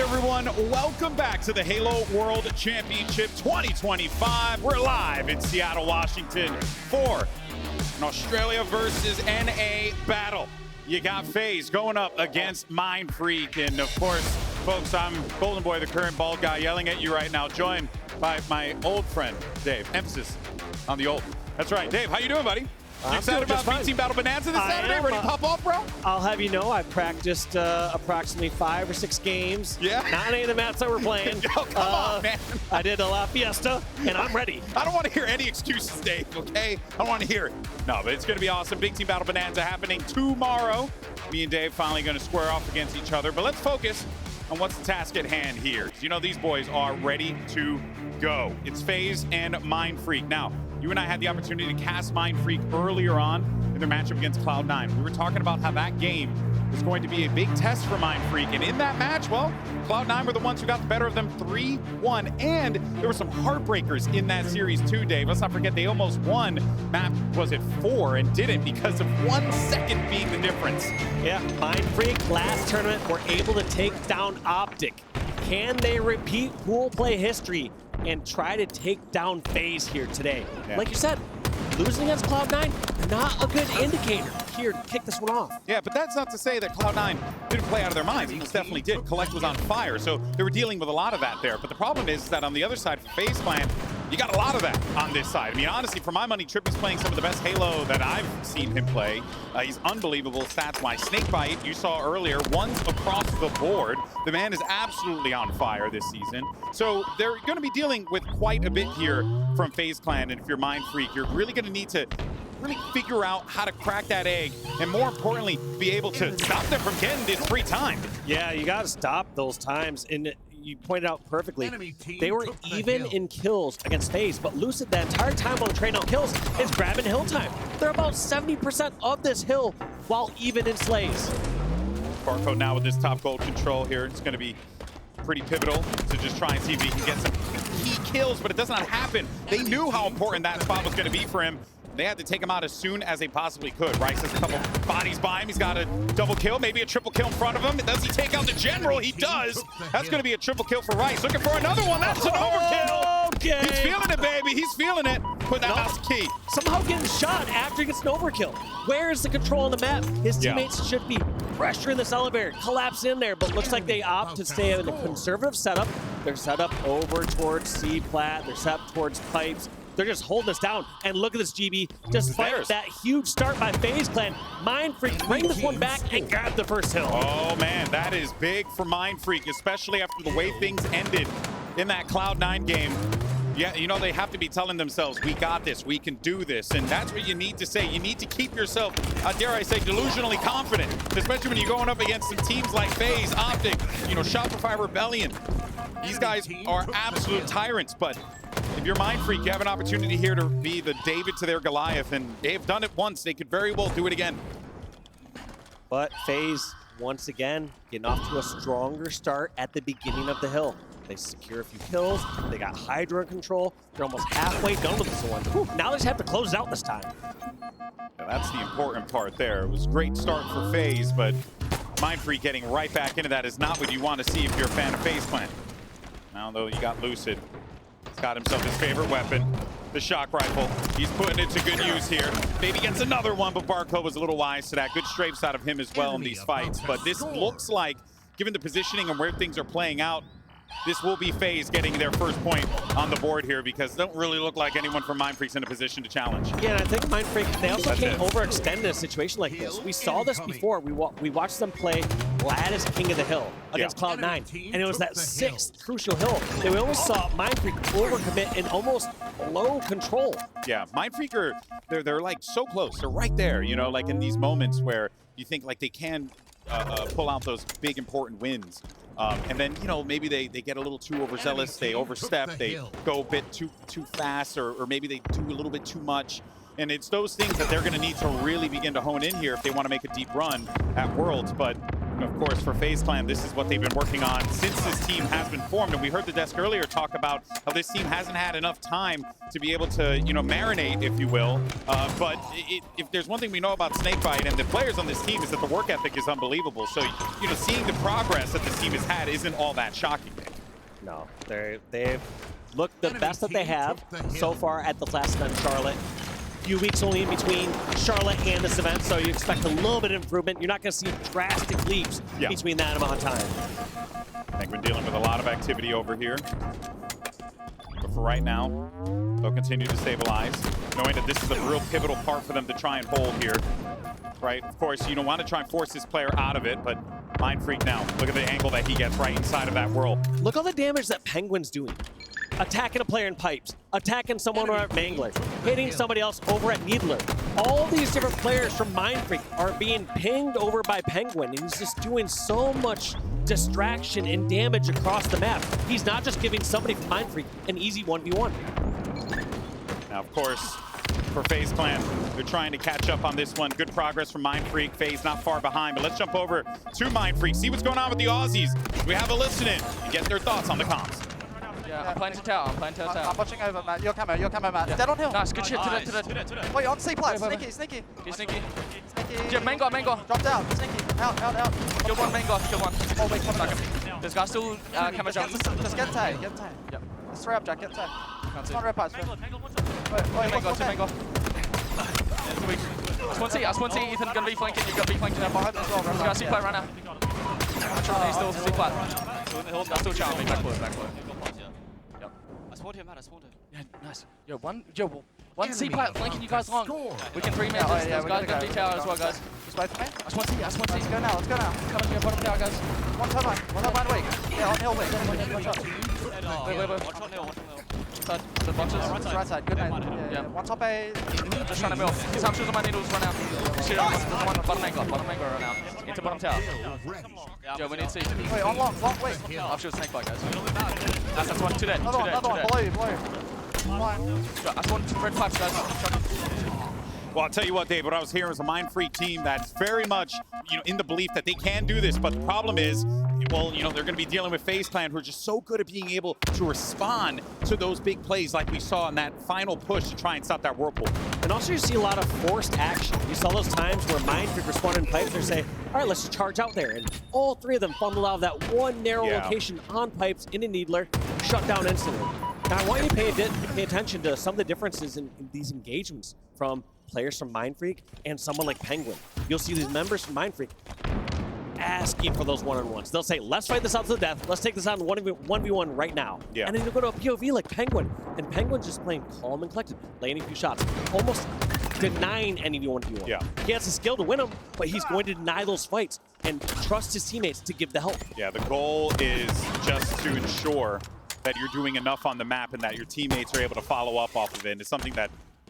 everyone, welcome back to the Halo World Championship 2025. We're live in Seattle, Washington for an Australia versus NA battle. You got FaZe going up against Mindfreak, and of course, folks, I'm Golden Boy, the current bald guy, yelling at you right now, joined by my old friend, Dave. Emphasis on the old. That's right. Dave, how you doing, buddy? You excited about Team Battle Bonanza this Saturday? Ready to pop off, bro? I'll have you know, I've practiced approximately 5 or 6 games. Yeah. Not any of the maps that we're playing. Oh, come on, man. I did a La Fiesta, and I'm ready. I don't want to hear any excuses, Dave, okay? I don't want to hear it. No, but it's going to be awesome. Big Team Battle Bonanza happening tomorrow. Me and Dave finally going to square off against each other. But let's focus on what's the task at hand here. You know, these boys are ready to go. It's FaZe and Mindfreak. Now, you and I had the opportunity to cast Mindfreak earlier on in their matchup against Cloud9. We were talking about how that game was going to be a big test for Mindfreak. And in that match, well, Cloud9 were the ones who got the better of them 3-1. And there were some heartbreakers in that series too, Dave. Let's not forget they almost won map, was it 4, and didn't because of 1 second being the difference. Yeah, Mindfreak last tournament were able to take down Optic. Can they repeat pool play history and try to take down FaZe here today? Yeah. Like you said, losing against Cloud9, not a good indicator here to kick this one off. Yeah, but that's not to say that Cloud9 didn't play out of their minds. It most definitely did. Collect was on fire, so they were dealing with a lot of that there. But the problem is that on the other side for FaZe Clan, you got a lot of that on this side. I mean, honestly, for my money, TriPPPeY's playing some of the best Halo that I've seen him play. He's unbelievable stats-wise. SnakeBite, you saw earlier, one's across the board. The man is absolutely on fire this season. So they're going to be dealing with quite a bit here from FaZe Clan. And if you're Mindfreak, you're really going to need to really figure out how to crack that egg, and more importantly, be able to stop them from getting this free time. Yeah, you got to stop those times. And you pointed out perfectly, they were even in kills against FaZe, but Lucid the entire time while trading out kills is grabbing hill time. They're about 70% of this hill while even in slays. Barcode now with this top gold control here. It's going to be pretty pivotal to just try and see if he can get some key kills, but it does not happen. They knew how important that spot was going to be for him. They had to take him out as soon as they possibly could. Wryce has a couple bodies by him. He's got a double kill, maybe a triple kill in front of him. Does he take out the general? He does. That's going to be a triple kill for Wryce. Looking for another one. That's an overkill. Okay. He's feeling it, baby. He's feeling it. Put that mouse key. Somehow getting shot after he gets an overkill. Where is the control on the map? His teammates should be pressuring this elevator, collapse in there, but looks like they opt to stay in a conservative setup. They're set up over towards C-plat. They're set up towards pipes. They're just holding us down. And look at this, GB. Despite that huge start by FaZe Clan, Mindfreak bring this one back and grab the first hill. Oh, man, that is big for Mindfreak, especially after the way things ended in that Cloud9 game. Yeah, you know, they have to be telling themselves, we got this, we can do this. And that's what you need to say. You need to keep yourself, dare I say, delusionally confident, especially when you're going up against some teams like FaZe, Optic, you know, Shopify Rebellion. These guys are absolute tyrants, but if you're Mindfreak, you have an opportunity here to be the David to their Goliath, and they've done it once. They could very well do it again. But FaZe, once again, getting off to a stronger start at the beginning of the hill. They secure a few kills. They got Hydra in control. They're almost halfway done with this one. Whew, now they just have to close it out this time. Yeah, that's the important part there. It was a great start for FaZe, but Mindfreak getting right back into that is not what you want to see if you're a fan of FaZe Clan. Now, though, you got Lucid. He's got himself his favorite weapon, the shock rifle. He's putting it to good use here. Maybe gets another one, but Barcode was a little wise to that. Good strafes out of him as well in these fights. But this looks like, given the positioning and where things are playing out, this will be FaZe getting their first point on the board here, because they don't really look like anyone from Mindfreak's in a position to challenge. Yeah, and I think Mindfreak, they also can't overextend in a situation like this. We saw this before. We watched them play Lattice King of the Hill against Cloud9, and it was that 6th crucial hill. They always saw Mindfreak overcommit and almost low control. Yeah, Mindfreak are, they're like so close. They're right there, you know, like in these moments where you think like they can pull out those big important wins. And then, you know, maybe they get a little too overzealous, they overstep, they go a bit too fast, or maybe they do a little bit too much. And it's those things that they're going to need to really begin to hone in here if they want to make a deep run at Worlds. But Of course, for FaZe Clan, this is what they've been working on since this team has been formed. And we heard the desk earlier talk about how this team hasn't had enough time to be able to, marinate, if you will. But if there's one thing we know about SnakeBite and the players on this team is that the work ethic is unbelievable. So, seeing the progress that this team has had isn't all that shocking. No, they've looked the best that they have so far at the last event, Charlotte. Few weeks only in between Charlotte and this event, so you expect a little bit of improvement. You're not going to see drastic leaps between that amount of time. I think we're dealing with a lot of activity over here. But for right now, they'll continue to stabilize, knowing that this is a real pivotal part for them to try and hold here. Right? Of course, you don't want to try and force this player out of it, but Mindfreak now, look at the angle that he gets right inside of that whirl. Look all the damage that Pznguin's doing. Attacking a player in pipes, attacking someone over at Mangler, hitting somebody else over at Needler. All these different players from Mindfreak are being pinged over by Pznguin, and he's just doing so much distraction and damage across the map. He's not just giving somebody from Mindfreak an easy 1v1. Now, of course, for FaZe Clan, they're trying to catch up on this one. Good progress from Mindfreak. FaZe not far behind, but let's jump over to Mindfreak, see what's going on with the Aussies. We have a listen in and get their thoughts on the comms. Yeah, I'm playing to tower, I'm playing to tower. I'm watching over, Matt. Your camo, Matt. Yeah. Dead on hill. Nice, good shit, to the. Wait, on C plat. Sneaky. He's sneaky. Yeah, main guard. Dropped out. Sneaky. Out. Kill one, main guard, kill one. Oh, wait, come back. This guy's still camo jump. Just get tagged. Yep. Let's throw up, Jack. Get tagged. Can't see. Come on, red pipes. Wait, Main guard. I just want to see Ethan gonna be flanking, you're gonna be flanking. Behind as well, This guy's C-plat right now. He's still C-plat. Still in the hills, still challenging. Backwood. I spawned him. Yeah, nice. One C-plat flanking you guys long. We can 3-man this. Those guys gonna be tower as well, guys. Both of me? I just want to see. Let's go now. Coming here, bottom tower, guys. One turbine weak. Yeah, on hill weak. One shot. Wait. Watch on hill. Side, the boxes. Right side, good night. Yeah. One top A. Just trying to mill. Some shoes on my needles right now. Shit, there's one bottom angle right now. Into bottom tower. Yo, we need to see. Wait, on long, wait. I'll shoot SnakeBite, guys. That's one, two dead. Another one, below you. I just want 2 red pipes, guys. Well, I'll tell you what, Dave, what I was hearing was a Mindfreak team that's very much, in the belief that they can do this. But the problem is, well, they're going to be dealing with FaZe Clan, who are just so good at being able to respond to those big plays like we saw in that final push to try and stop that whirlpool. And also you see a lot of forced action. You saw those times where Mindfreak responded in pipes. They say, all right, let's just charge out there. And all 3 of them funneled out of that one narrow location on pipes into Needler, shut down instantly. Now, I want you to pay attention to some of the differences in these engagements from players from Mindfreak and someone like Pznguin. You'll see these members from Mindfreak asking for those one-on-ones. They'll say, let's fight this out to the death. Let's take this out in 1v1 right now. Yeah. And then you go to a POV like Pznguin. And Pznguin's just playing calm and collected, landing a few shots, almost denying any 1v1. Yeah. He has the skill to win them, but he's going to deny those fights and trust his teammates to give the help. Yeah, the goal is just to ensure that you're doing enough on the map and that your teammates are able to follow up off of it. And it's something that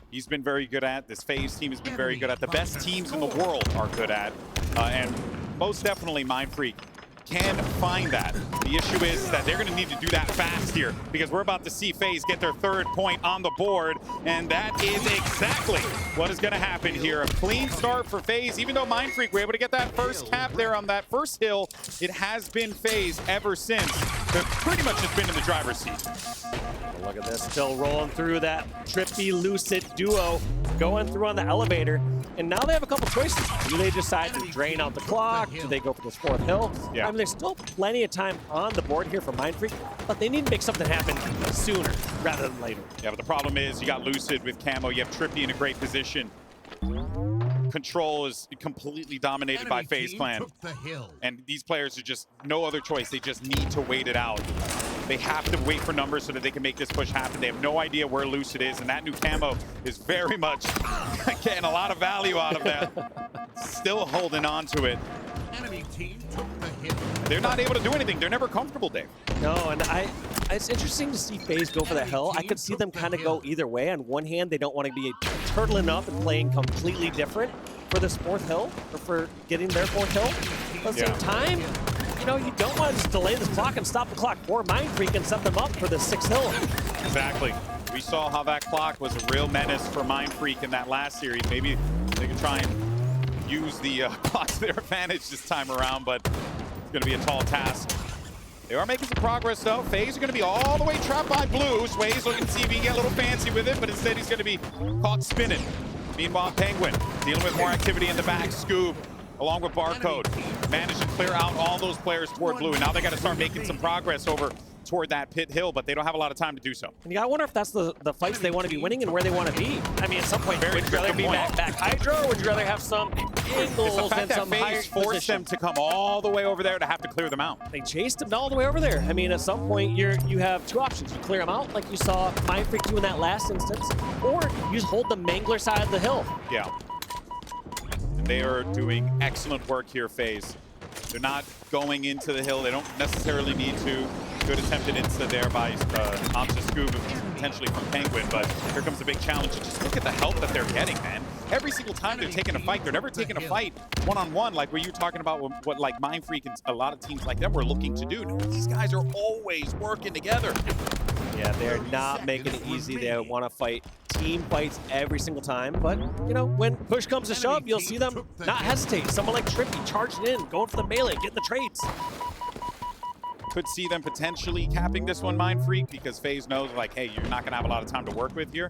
he's been very good at. This FaZe team has been very good at. The best teams in the world are good at. And most definitely Mindfreak can find that. The issue is that they're going to need to do that fast here because we're about to see FaZe get their 3rd point on the board, and that is exactly what is going to happen here. A clean start for FaZe. Even though Mindfreak were able to get that first cap there on that first hill, it has been FaZe ever since. They've pretty much just been in the driver's seat. Look at this, still rolling through that TriPPPeY Lucid duo, going through on the elevator. And now they have a couple choices. Do they decide to drain out the clock? Do they go for this 4th hill? Yeah. I mean, there's still plenty of time on the board here for Mindfreak, but they need to make something happen sooner rather than later. Yeah, but the problem is you got Lucid with camo. You have TriPPPeY in a great position. Control is completely dominated by FaZe Clan. And these players are just no other choice. They just need to wait it out. They have to wait for numbers so that they can make this push happen. They have no idea where Lucid is, and that new camo is very much getting a lot of value out of that. Still holding on to it. They're not able to do anything. They're never comfortable, Dave. No, and it's interesting to see FaZe go for the hill. I could see them kind of go either way. On one hand, they don't want to be turtling up and playing completely different for this 4th hill, or for getting their 4th hill. But at the same time, you don't want to just delay this clock and stop the clock for Mindfreak and set them up for the 6th hill. Exactly. We saw how that clock was a real menace for Mindfreak in that last series. Maybe they can try and use the clock to their advantage this time around, but it's going to be a tall task. They are making some progress, though. FaZe are going to be all the way trapped by blue. Swayz looking to see if he can get a little fancy with it, but instead he's going to be caught spinning. Meanwhile, Pznguin dealing with more activity in the back. Scoob, along with Barcode, managed to clear out all those players toward blue. And now they got to start making some progress over toward that pit hill, but they don't have a lot of time to do so. And you gotta wonder if that's the fights they want to be winning and where they want to be. I mean, at some point, would you rather be back Hydro, or would you rather have some angles it's the fact and some that higher FaZe forced position? them to come all the way over there to have to clear them out. They chased him all the way over there. I mean, at some point, you have two options. You clear them out, like you saw Mindfreak do in that last instance, or you just hold the Mangler side of the hill. Yeah. And they are doing excellent work here, FaZe. They're not going into the hill. They don't necessarily need to. Good attempted insta there by onto Scoob, potentially from Pznguin, but here comes the big challenge. Just look at the help that they're getting, man. Every single time they're taking a fight, they're never taking a fight one-on-one like what you're talking about, what like Mindfreak and a lot of teams like them were looking to do. No, these guys are always working together. Yeah, they're not making it easy. They want to fight team fights every single time, but you know, when push comes to shove, you'll see them not hesitate. Someone like TriPPPeY charging in, going for the melee, getting the trades. Could see them potentially capping this one, Mindfreak, because FaZe knows, like, hey, you're not going to have a lot of time to work with here.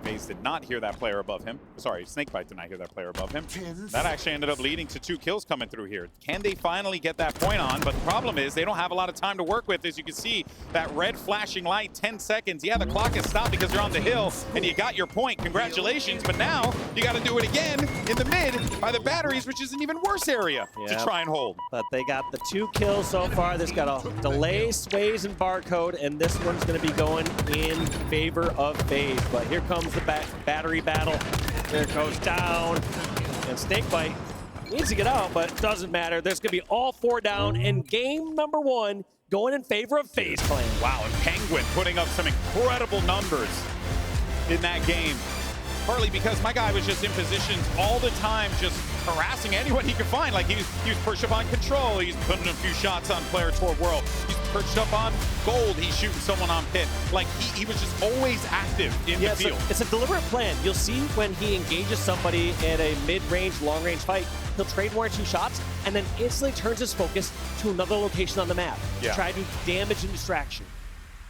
FaZe did not hear that player above him. Sorry, SnakeBite did not hear that player above him. That actually ended up leading to 2 kills coming through here. Can they finally get that point on? But the problem is they don't have a lot of time to work with. As you can see, that red flashing light, 10 seconds. Yeah, the clock has stopped because you're on the hill, and you got your point. Congratulations. But now you got to do it again in the mid by the batteries, which is an even worse area to try and hold. But they got the 2 kills so far. This got a delay, Swayz, and Barcode, and this one's going to be going in favor of FaZe. But here comes the battery battle. There it goes down, and SnakeBite needs to get out, but it doesn't matter. There's going to be all 4 down, and game number 1 going in favor of FaZe Clan. Wow, and Pznguin putting up some incredible numbers in that game. Partly because my guy was just in positions all the time, just harassing anyone he could find. Like he was perched up on control. He's putting a few shots on player toward world. He's perched up on gold. He's shooting someone on pit. Like he was just always active in the field. It's a deliberate plan. You'll see when he engages somebody in a mid-range, long-range fight, he'll trade 1 or 2 shots and then instantly turns his focus to another location on the map to try to do damage and distraction.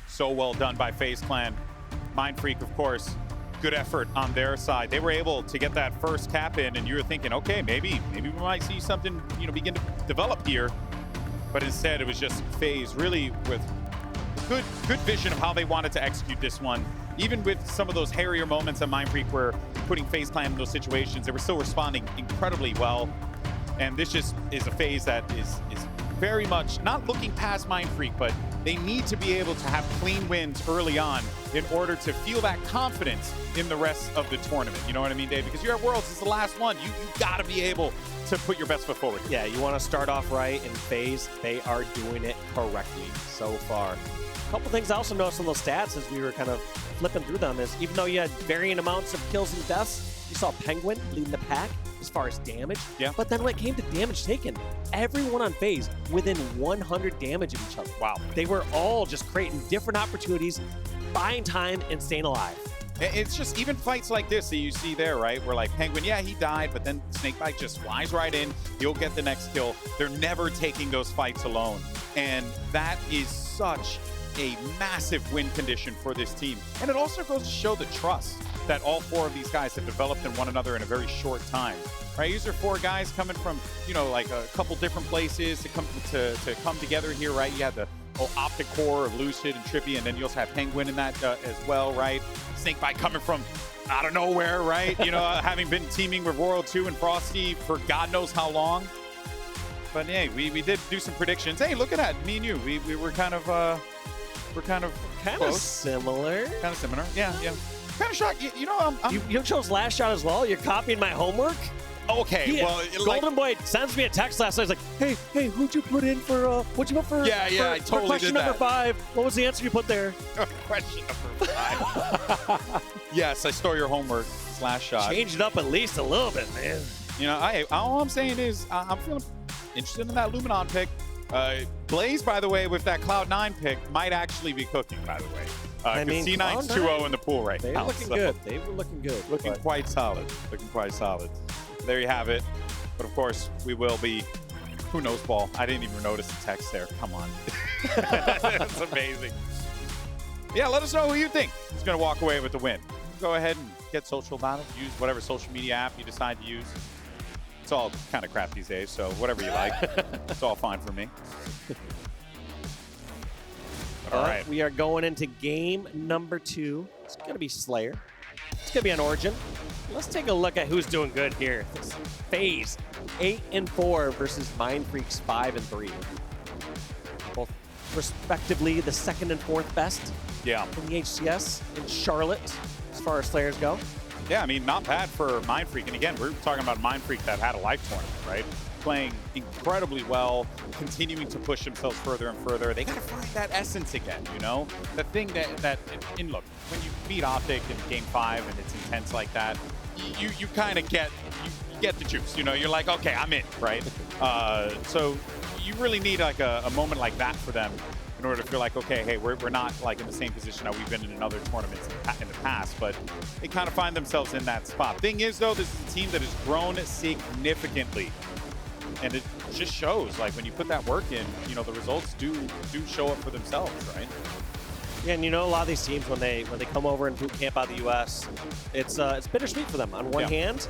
So well done by FaZe Clan. Mindfreak, of course. Good effort on their side. They were able to get that first cap in, and you were thinking, okay, maybe we might see something, begin to develop here. But instead, it was just FaZe really with good vision of how they wanted to execute this one. Even with some of those hairier moments that Mindfreak were putting FaZe Clan in those situations, they were still responding incredibly well. And this just is a FaZe that is very much not looking past Mindfreak, but they need to be able to have clean wins early on in order to feel that confidence in the rest of the tournament. You know what I mean, Dave? Because you're at Worlds, it's the last one. You got to be able to put your best foot forward. Yeah, you want to start off right, in FaZe, they are doing it correctly so far. A couple things I also noticed on those stats as we were kind of flipping through them is even though you had varying amounts of kills and deaths, you saw Pznguin leading the pack as far as damage. Yeah. But then when it came to damage taken, everyone on FaZe within 100 damage of each other. Wow. They were all just creating different opportunities, buying time, and staying alive. It's just even fights like this that you see there, right? Where like Pznguin, yeah, he died, but then SnakeBite just flies right in. He'll get the next kill. They're never taking those fights alone. And that is such a massive win condition for this team. And it also goes to show the trust that all 4 of these guys have developed in one another in a very short time, right? These are 4 guys coming from, like a couple different places to come together here, right? You had the optic core of Lucid and TriPPPeY, and then you also have Pznguin in that as well, right? SnakeBite coming from out of nowhere, right? Having been teaming with Royal 2 and Frosty for God knows how long. But hey, we did do some predictions. Hey, look at that, me and you, we were kind of close. Similar. Kind of similar, yeah. Kind of shocked. You chose last shot as well? You're copying my homework? Okay, well, Golden Boy sends me a text last night. He's like, hey, who'd you put in for, what'd you put for? Yeah, I totally question did that. number 5. What was the answer you put there? Question number 5. Yes, I stole your homework last shot. Change it up at least a little bit, man. All I'm saying is I'm feeling interested in that Luminon pick. Blaze, by the way, with that Cloud9 pick, might actually be cooking, by the way. Because C9's 2-0 in the pool right now. They were looking good. They were looking good. Looking quite solid. There you have it. But of course, we will be. Who knows ball? I didn't even notice the text there. Come on. That's amazing. Yeah, let us know who you think is going to walk away with the win. Go ahead and get social about it. Use whatever social media app you decide to use. It's all kind of crap these days, so whatever you like. It's all fine for me. All right. We are going into game number 2. It's going to be Slayer. It's going to be on Origin. Let's take a look at who's doing good here. This FaZe 8-4 versus Mindfreak's 5-3. Both respectively the 2nd and 4th best in the HCS in Charlotte as far as Slayers go. Yeah, I mean, not bad for Mindfreak. And again, we're talking about Mindfreak that had a life tournament, right? Playing incredibly well, continuing to push themselves further and further. They got to find that essence again, you know? The thing that look, when you beat Optic in Game 5 and it's intense like that, you kind of get the juice, you know? You're like, okay, I'm in, right? So you really need like a moment like that for them in order to feel like, okay, hey, we're not like in the same position that we've been in other tournaments in the past, but they kind of find themselves in that spot. Thing is, though, this is a team that has grown significantly, and it just shows. Like when you put that work in, you know, the results do show up for themselves, right? Yeah, and you know, a lot of these teams when they come over and boot camp out of the U.S., it's bittersweet for them. On one hand,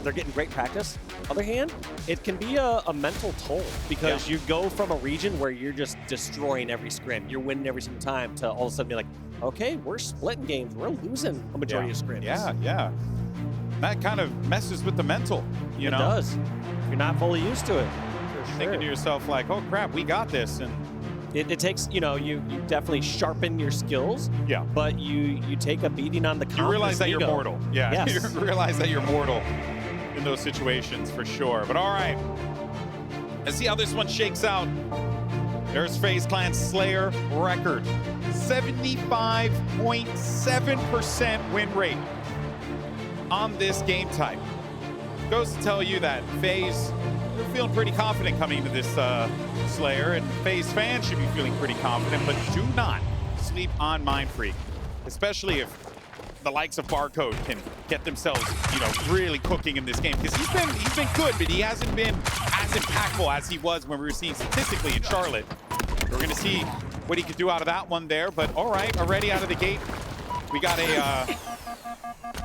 they're getting great practice. Other hand, it can be a mental toll because you go from a region where you're just destroying every scrim, you're winning every single time, to all of a sudden be like, okay, we're splitting games, we're losing a majority of scrims. Yeah. That kind of messes with the mental, you know? It does. You're not fully used to it. For sure. Thinking to yourself like, oh crap, we got this, and it takes, you know, you definitely sharpen your skills. Yeah. But you take a beating on the confidence. You realize that you're mortal. Yeah. Yes. You realize that you're mortal in those situations for sure. But all right, let's see how this one shakes out. There's FaZe Clan's Slayer record, 75.7% win rate on this game type. Goes to tell you that FaZe, they're feeling pretty confident coming into this Slayer, and FaZe fans should be feeling pretty confident, but do not sleep on Mindfreak, especially if the likes of Barcode can get themselves, you know, really cooking in this game, because he's been good, but he hasn't been as impactful as he was when we were seeing statistically in Charlotte. We're going to see what he could do out of that one there, but all right, already out of the gate, we got a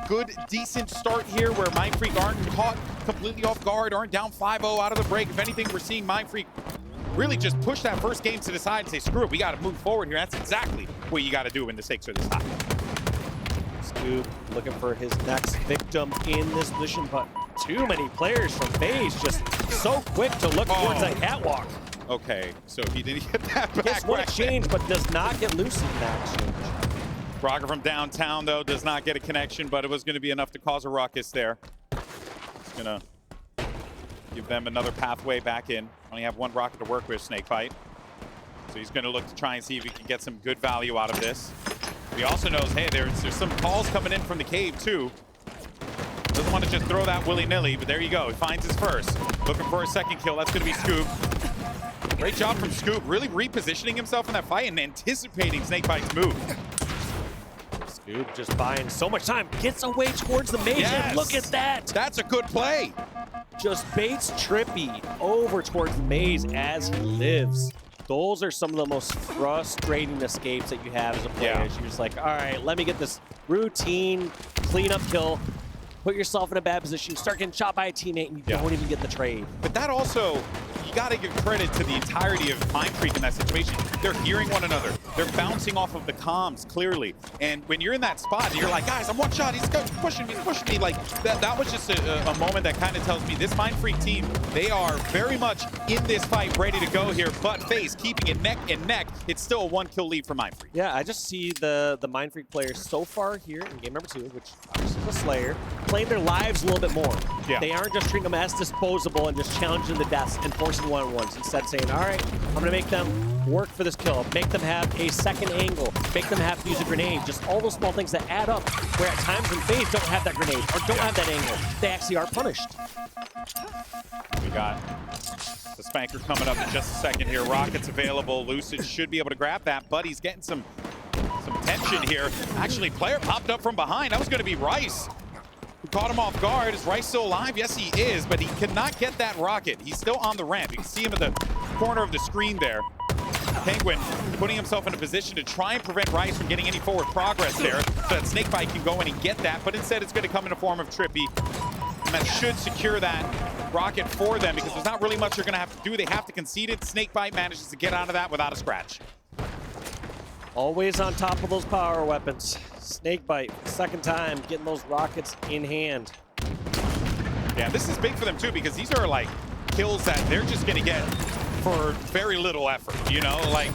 good, decent start here where Mindfreak aren't caught completely off guard, aren't down 5-0 out of the break. If anything, we're seeing Mindfreak really just push that first game to the side and say, screw it, we got to move forward here. That's exactly what you got to do when the stakes are this high. Scoob looking for his next victim in this position, but too many players from FaZe just so quick to look towards that catwalk. Okay, so he didn't get that back. Gets one exchange, but does not get Lucid in that exchange. Rocker from downtown, though, does not get a connection, but it was going to be enough to cause a ruckus there. It's going to give them another pathway back in. Only have one rocket to work with, SnakeBite. So he's going to look to try and see if he can get some good value out of this. He also knows, hey, there's some calls coming in from the cave, too. Doesn't want to just throw that willy-nilly, but there you go. He finds his first. Looking for a second kill. That's going to be Scoob. Great job from Scoob, really repositioning himself in that fight and anticipating SnakeBite's move. Scoob just buying so much time. Gets away towards the maze. Yes. Look at that. That's a good play. Just baits TriPPPeY over towards the maze as he lives. Those are some of the most frustrating escapes that you have as a player. Yeah. You're just like, all right, let me get this routine cleanup kill. Put yourself in a bad position, start getting shot by a teammate, and you don't even get the trade. But that also, you got to give credit to the entirety of Mindfreak in that situation. They're hearing one another. They're bouncing off of the comms, clearly. And when you're in that spot, and you're like, guys, I'm one shot. He's pushing me, Like, that was just a moment that kind of tells me this Mindfreak team, they are very much in this fight, ready to go here. But FaZe keeping it neck and neck. It's still a 1-kill lead for Mindfreak. Yeah, I just see the Mindfreak players so far here in game number 2, which obviously is a Slayer, playing their lives a little bit more. Yeah. They aren't just treating them as disposable and just challenging the deaths and forcing one-on-ones. Instead saying, all right, I'm going to make them work for this kill, make them have a second angle, make them have to use a grenade. Just all those small things that add up, where at times when FaZe don't have that grenade or don't have that angle, they actually are punished. We got the Spanker coming up in just a second here. Rockets available. Lucid should be able to grab that, but he's getting some tension here. Actually, player popped up from behind. That was going to be wryce. caught him off guard. Is wryce still alive? Yes, he is, but he cannot get that rocket. He's still on the ramp. You can see him at the corner of the screen there. Pznguin putting himself in a position to try and prevent wryce from getting any forward progress there so that SnakeBite can go in and get that, but instead it's going to come in the form of TriPPPeY, and that should secure that rocket for them because there's not really much they're going to have to do. They have to concede it. SnakeBite manages to get out of that without a scratch. Always on top of those power weapons. SnakeBite, second time, getting those rockets in hand. Yeah, this is big for them too because these are like kills that they're just going to get for very little effort, you know? Like,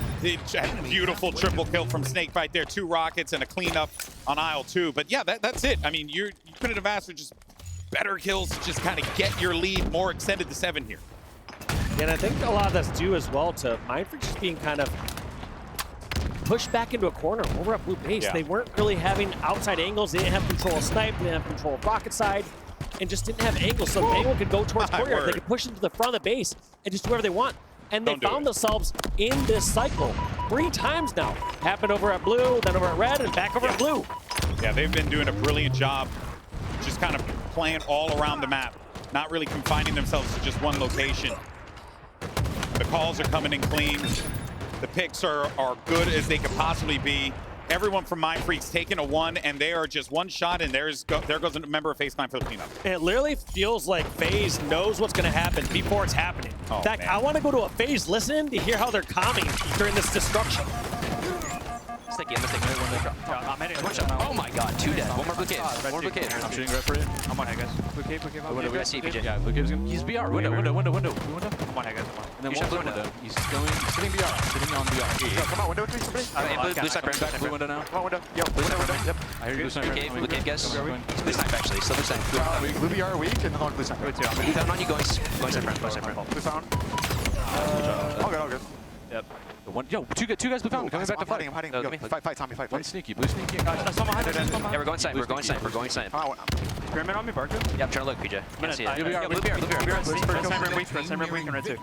beautiful triple kill from SnakeBite there. 2 rockets and a cleanup on aisle 2. But yeah, that's it. I mean, you couldn't have asked for just better kills to just kind of get your lead more extended to 7 here. And I think a lot of that's due as well to Mindfreak just being kind of pushed back into a corner over at blue base. Yeah. They weren't really having outside angles. They didn't have control of snipe. They didn't have control of rocket side. And just didn't have angles. So anyone could go towards courtyard. They could push into the front of the base and just do whatever they want. And they found themselves in this cycle 3 times now. Happened over at blue, then over at red, and back over at blue. Yeah, they've been doing a brilliant job just kind of playing all around the map, not really confining themselves to just one location. The calls are coming in clean. The picks are good as they could possibly be. Everyone from Mindfreak's taking a 1, and they are just 1 shot, and there goes a member of FaZe Clan for the cleanup. And it literally feels like FaZe knows what's going to happen before it's happening. Oh, in fact, man. I want to go to a FaZe listen to hear how they're calming during this destruction. Oh my god, 2 dead. 1 more blue cave. 1 more blue cave. I'm shooting red for you. I'm on head, guys. Blue cave, blue cave. I see PJ. Yeah, blue cave's gonna. He's BR. Window. Window. I'm on head, guys. And then You one shot window. window. He's sitting BR. Sitting on BR. Come on, window with me, somebody. Blue sniper. Blue window now. Come on, window. Yo, window. Yep. I hear you blue sniper. Blue cave, guys. Going. Blue sniper, actually. Still blue sniper. Blue BR weak and then blue sniper. Blue found on you, going sniper. Blue found. All good. Yep. Yo, two guys blue found. Coming back to fight. I'm hiding. No, Yo, give me. fight, Tommy, fight. One sneaky. Blue sneaky. Yeah, we're going sniper. We're going sniper. Come on, Pyramid on me, Barcode. Yeah, I'm trying to look, PJ. Can't see it. Blue BR. Blue BR. Sniper weak and red too.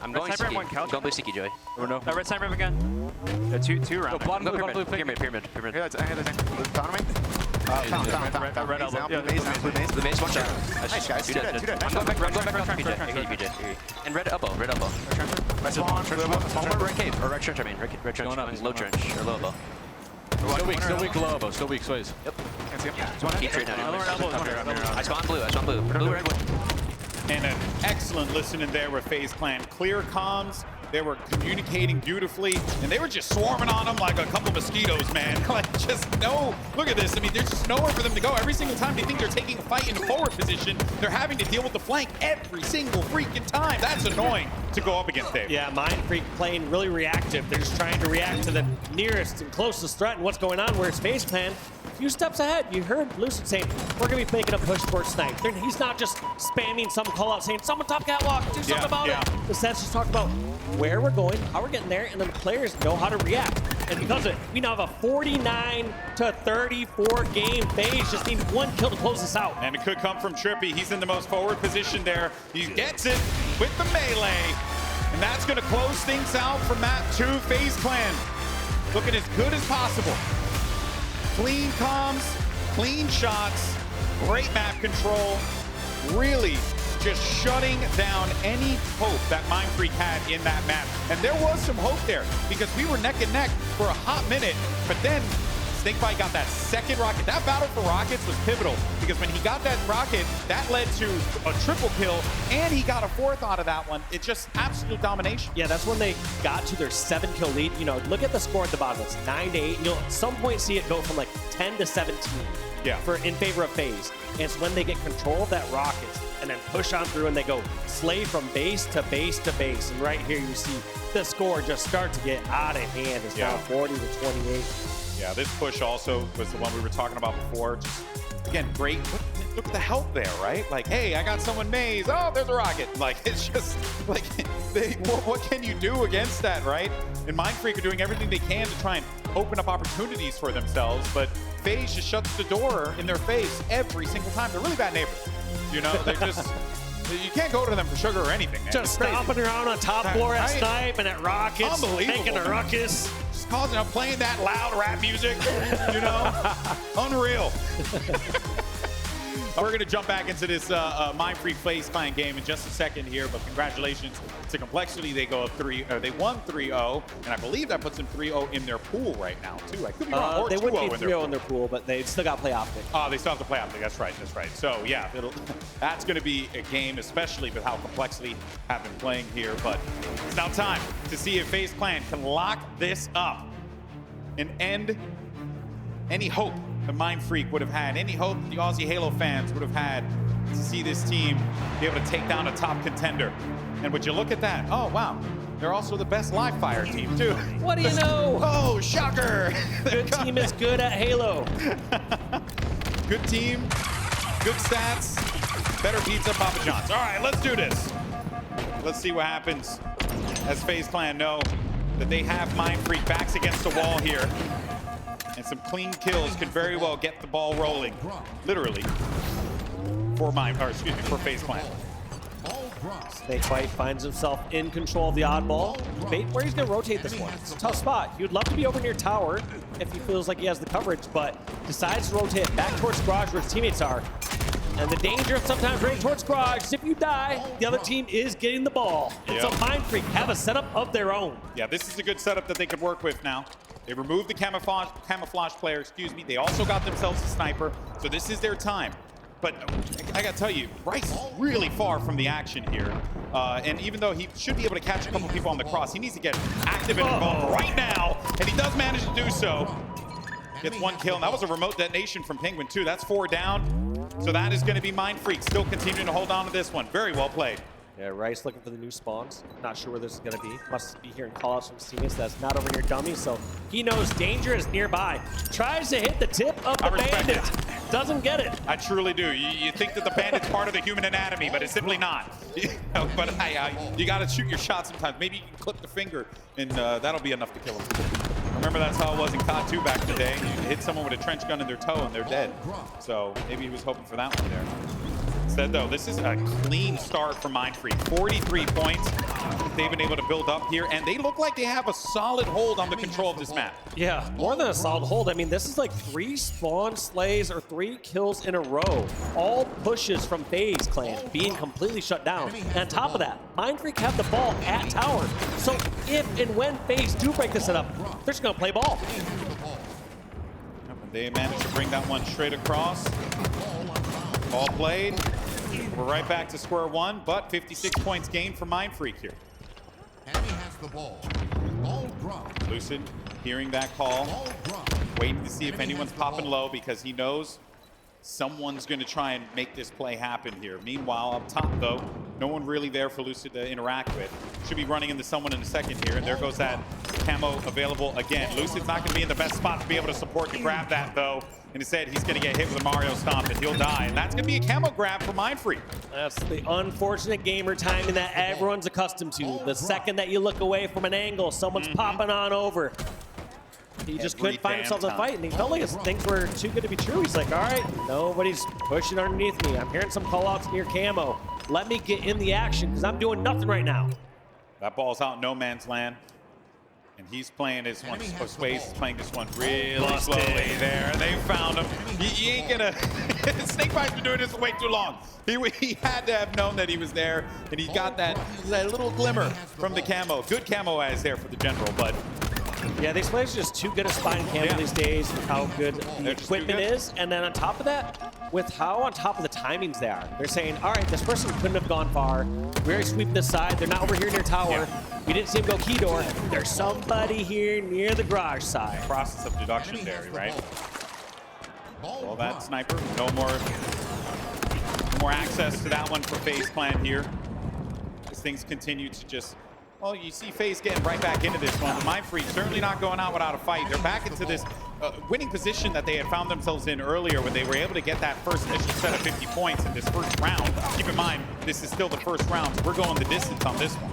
I'm going sticky. I'm going blue sticky, Joey. Or no. Red sniper again. Two round. Bottom blue. Pyramid. Yeah, it's blue found me. Found. Red elbow. Blue base. Blue base, 1 shot. Nice, guys. Two dead. I'm going back around PJ. And red elbow. Nice one. Red cave, or red trench, I mean. Red trench, Going up. low trench, or low elbow. Still weak, low elbow. Still weak, Swayz. Yep. Can't see him. Keep straight down. Lower elbow. I spawn blue. Blue, red, And an excellent listening there with FaZe Clan. Clear comms. They were communicating beautifully, and they were just swarming on them like a couple mosquitoes, man. Like, just no. Look at this. I mean, there's just nowhere for them to go. Every single time they think they're taking a fight in a forward position, they're having to deal with the flank every single freaking time. That's annoying to go up against, Dave. Yeah, Mindfreak playing really reactive. They're just trying to react to the nearest and closest threat and what's going on, whereas FaZe Clan, a few steps ahead. You heard Lucid saying, we're going to be making a push towards snipe. He's not just spamming some call out saying, someone top catwalk, do something about it. The Seth's just talking about where we're going, how we're getting there, and then the players know how to react. And because of it, we now have a 49-34 game. FaZe just need 1 kill to close this out. And it could come from TriPPPeY. He's in the most forward position there. He gets it with the melee. And that's going to close things out for map 2. FaZe Clan looking as good as possible. Clean comms, clean shots, great map control. Really just shutting down any hope that Mindfreak had in that map. And there was some hope there because we were neck and neck for a hot minute, but then SnakeBite got that second rocket. That battle for rockets was pivotal because when he got that rocket, that led to a triple kill, and he got a 4th out of that one. It's just absolute domination. Yeah, that's when they got to their 7-kill lead. You know, look at the score at the bottom. It's 9-8. You'll at some point see it go from like 10 to 17 in favor of FaZe. And it's when they get control of that rocket and then push on through and they go slay from base to base to base. And right here you see the score just start to get out of hand. It's now 40 to 28. Yeah, this push also was the one we were talking about before. Just, again, great. Look at the help there, right? Like, hey, I got someone maze. Oh, there's a rocket. Like, it's just, like, what can you do against that, right? And Mindfreak are doing everything they can to try and open up opportunities for themselves, but FaZe just shuts the door in their face every single time. They're really bad neighbors. You know, they're just, you can't go to them for sugar or anything, man. Just stomping around on top floor at snipe and at rockets, Unbelievable. making a ruckus. Just causing, playing that loud rap music, you know? Unreal. We're going to jump back into this Mindfreak FaZe Clan game in just a second here, but congratulations to Complexity. They go up they won 3-0, and I believe that puts them 3-0 in their pool right now too. I could be wrong. Or they 2-0 wouldn't be 3-0 in their pool, but they still got to play Optic. Oh, they still have to play Optic. That's right. That's right. So yeah, that's going to be a game, especially with how Complexity have been playing here. But it's now time to see if FaZe Clan can lock this up and end any hope the Mindfreak would have had, any hope the Aussie Halo fans would have had to see this team be able to take down a top contender. And would you look at that? Oh, wow. They're also the best live fire team, too. What do you know? Oh, shocker. Good team is good at Halo. Good team, good stats, better pizza, Papa John's. All right, let's do this. Let's see what happens as FaZe Clan know that they have Mindfreak backs against the wall here. And some clean kills could very well get the ball rolling, literally, for FaZe Clan. SnakeBite finds himself in control of the oddball. Debate where he's going to rotate this one. It's a tough spot. He would love to be over near tower if he feels like he has the coverage, but decides to rotate it back towards garage where his teammates are. And the danger of sometimes running towards garage is if you die, the other team is getting the ball. And so Mindfreak have a setup of their own. Yeah, this is a good setup that they could work with now. They removed the camouflage player, They also got themselves a sniper, so this is their time. But I gotta tell you, Wryce is really far from the action here. And even though he should be able to catch a couple people on the cross, he needs to get active and involved right now. And he does manage to do so. Gets one kill, and that was a remote detonation from Pznguin too. That's 4 down. So that is gonna be Mindfreak still continuing to hold on to this one. Very well played. Yeah, Wryce looking for the new spawns. Not sure where this is going to be. Must be hearing callouts from teammates that's not over near dummy, so he knows danger is nearby. Tries to hit the tip of the bandit. Doesn't get it. I truly do. You think that the bandit's part of the human anatomy, but it's simply not. But you got to shoot your shot sometimes. Maybe you can clip the finger, and that'll be enough to kill him. Remember, that's how it was in COD 2 back in the day. You hit someone with a trench gun in their toe, and they're dead. So maybe he was hoping for that one there. Instead, though, this is a clean start for Mindfreak. 43 points they've been able to build up here, and they look like they have a solid hold on the control of this map. Yeah, more than a solid hold. I mean, this is like 3 spawn slays or 3 kills in a row. All pushes from FaZe Clan being completely shut down. And on top of that, Mindfreak have the ball at tower. So if and when FaZe do break this setup, they're just going to play ball. They managed to bring that one straight across. Ball played. We're right back to square one, but 56 points gained for Mindfreak here. And he has the ball. Ball drop. Lucid hearing that call, waiting to see if anyone's popping low because he knows someone's going to try and make this play happen here. Meanwhile, up top, though, no one really there for Lucid to interact with. Should be running into someone in a second here, and there goes that camo available again. Lucid's not going to be in the best spot to be able to support to grab that, though. And instead, he's going to get hit with a Mario Stomp, and he'll die. And that's going to be a camo grab for Mindfreak. That's the unfortunate gamer timing that everyone's accustomed to. The second that you look away from an angle, someone's popping on over. He just couldn't find himself in the fight, and he felt like his things were too good to be true. He's like, all right, nobody's pushing underneath me. I'm hearing some call-outs near camo. Let me get in the action, because I'm doing nothing right now. That ball's out in no man's land. And he's playing this one. Swayz is playing this one really slowly there. They found him. He ain't gonna. SnakeBite's been doing this for way too long. He had to have known that he was there, and he got that little glimmer from the camo. Good camo eyes there for the general, but. Yeah, these players are just too good at spotting camo these days with how good the equipment is. And then on top of that, with how on top of the timings they are. They're saying, all right, this person couldn't have gone far. We're sweeping this side. They're not over here near tower. We didn't see him go key door. There's somebody here near the garage side. Process of deduction there, right? Well, that sniper, no more access to that one for FaZe Clan here. As things continue to just, well, you see FaZe getting right back into this one. Mindfreak certainly not going out without a fight. They're back into this winning position that they had found themselves in earlier when they were able to get that first initial set of 50 points in this first round. Keep in mind, this is still the first round, so we're going the distance on this one.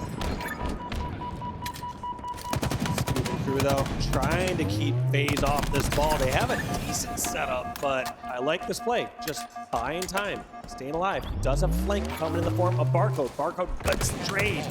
Crew though, trying to keep FaZe off this ball. They have a decent setup, but I like this play. Just buying time, staying alive. He does have flank coming in the form of Barcode. Barcode gets trade.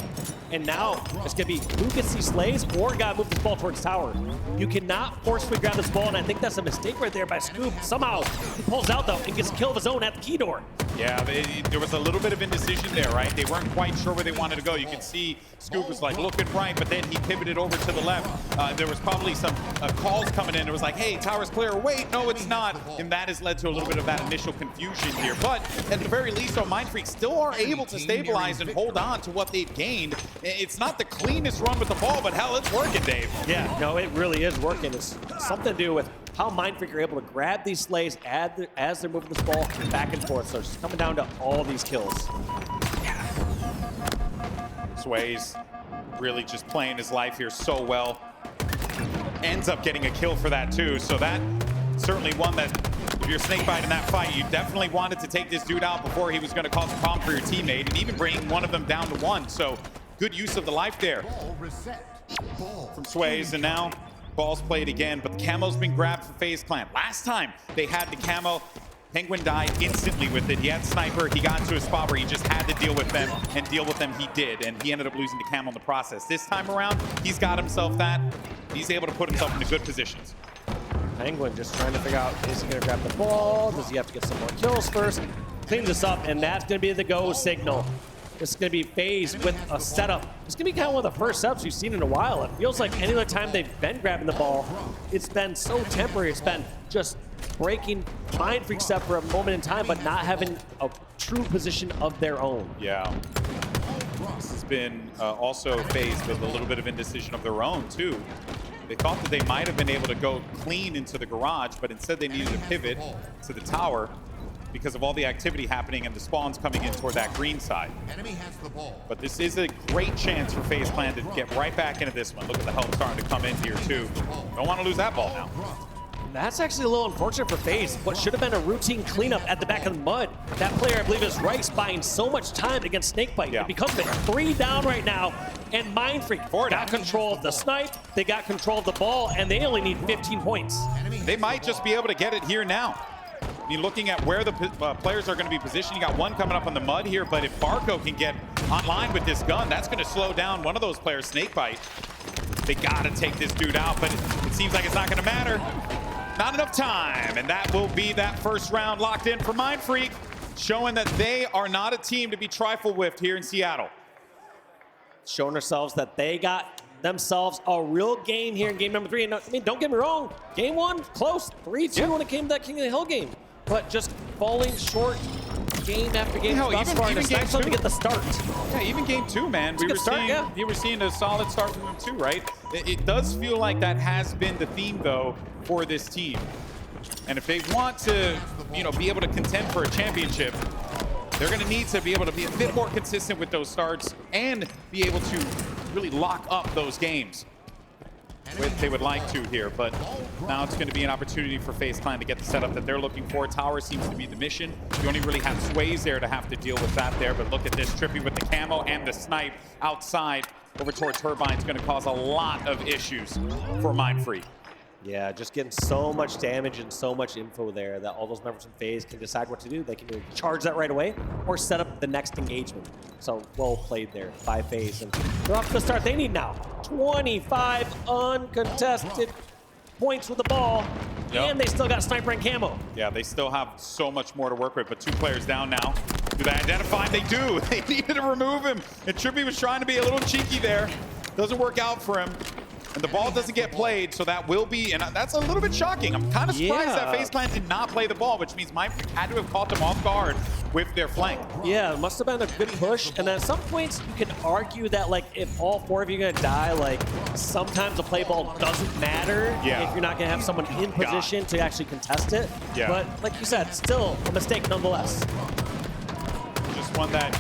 And now it's going to be who gets these slays or got to move this ball towards tower. You cannot forcefully grab this ball, and I think that's a mistake right there by Scoob. Somehow he pulls out though and gets a kill of his own at the key door. Yeah, there was a little bit of indecision there, right? They weren't quite sure where they wanted to go. You can see Scoob was like looking right, but then he pivoted over to the left. There was probably some calls coming in. It was like, hey, tower's clear. Wait, no, it's not. And that has led to a little bit of that initial confusion here. But at the very least, Mindfreak still are able to stabilize and hold on to what they've gained. It's not the cleanest run with the ball, but hell, it's working, Dave. Yeah, no, it really is working. It's something to do with how Mindfreak are able to grab these slays as they're moving this ball back and forth. So it's coming down to all these kills. Swayz really just playing his life here so well. Ends up getting a kill for that too. So that certainly one that, if you're SnakeBite in that fight, you definitely wanted to take this dude out before he was going to cause a problem for your teammate and even bring one of them down to one. So good use of the life there from Swayz. And now ball's played again, but the camo's been grabbed for FaZe Clan. Last time they had the camo, Pznguin died instantly with it. He had sniper, he got into a spot where he just had to deal with them, and deal with them he did, and he ended up losing the camo in the process. This time around, he's got himself that. He's able to put himself into good positions. Pznguin just trying to figure out, is he going to grab the ball? Does he have to get some more kills first? Clean this up, and that's going to be the go signal. This is going to be FaZe with a setup. It's going to be kind of one of the first setups we've seen in a while. It feels like any other time they've been grabbing the ball, it's been so temporary. It's been just breaking Mindfreak step for a moment in time, but not having a true position of their own. Yeah. This has been also FaZe with a little bit of indecision of their own, too. They thought that they might have been able to go clean into the garage, but instead they needed to pivot to the tower because of all the activity happening and the spawns coming in toward that green side. Enemy has the ball. But this is a great chance for FaZe Clan to get right back into this one. Look at the help starting to come in here, too. Don't want to lose that ball now. That's actually a little unfortunate for FaZe. What should have been a routine cleanup at the back of the mud. That player, I believe, is wryce, buying so much time against SnakeBite. Yeah. And because of it, 3 down right now, and Mindfreak got control of the snipe, they got control of the ball, and they only need 15 points. They might just be able to get it here now. I mean, looking at where the players are going to be positioned, you got one coming up on the mud here, but if Barcode can get online with this gun, that's going to slow down one of those players, SnakeBite. They got to take this dude out, but it seems like it's not going to matter. Not enough time, and that will be that first round locked in for Mindfreak, showing that they are not a team to be trifled with here in Seattle. Showing ourselves that they got themselves a real game here in game number 3. And I mean, don't get me wrong, game 1, close, 3-2 when it came to that King of the Hill game. But just falling short game after game. Hell, even game 2 to get the start. Yeah, even game 2, man. We were seeing a solid start from them too, right? It does feel like that has been the theme, though, for this team. And if they want to, be able to contend for a championship, they're going to need to be able to be a bit more consistent with those starts and be able to really lock up those games. They would like to here, but now it's going to be an opportunity for FaZe Clan to get the setup that they're looking for. Tower seems to be the mission. You only really have Swayz there to have to deal with that there, but look at this, TriPPPeY with the camo and the snipe outside over toward Turbine is going to cause a lot of issues for Mindfreak. Yeah, just getting so much damage and so much info there that all those members from FaZe can decide what to do. They can either charge that right away or set up the next engagement. So well played there by FaZe. And they're off to the start they need now. 25 uncontested points with the ball. Yep. And they still got sniper and camo. Yeah, they still have so much more to work with, but 2 players down now. Do they identify? They do. They needed to remove him. And TriPPPeY was trying to be a little cheeky there. Doesn't work out for him. And the ball doesn't get played, so that will be, and that's a little bit shocking. I'm kind of surprised that FaZe Clan did not play the ball, which means Mindfreak had to have caught them off guard with their flank. Yeah, it must have been a good push. And at some points, you can argue that, like, if all 4 of you are going to die, like, sometimes the play ball doesn't matter if you're not going to have someone in position to actually contest it. Yeah. But like you said, still a mistake nonetheless. Just one that,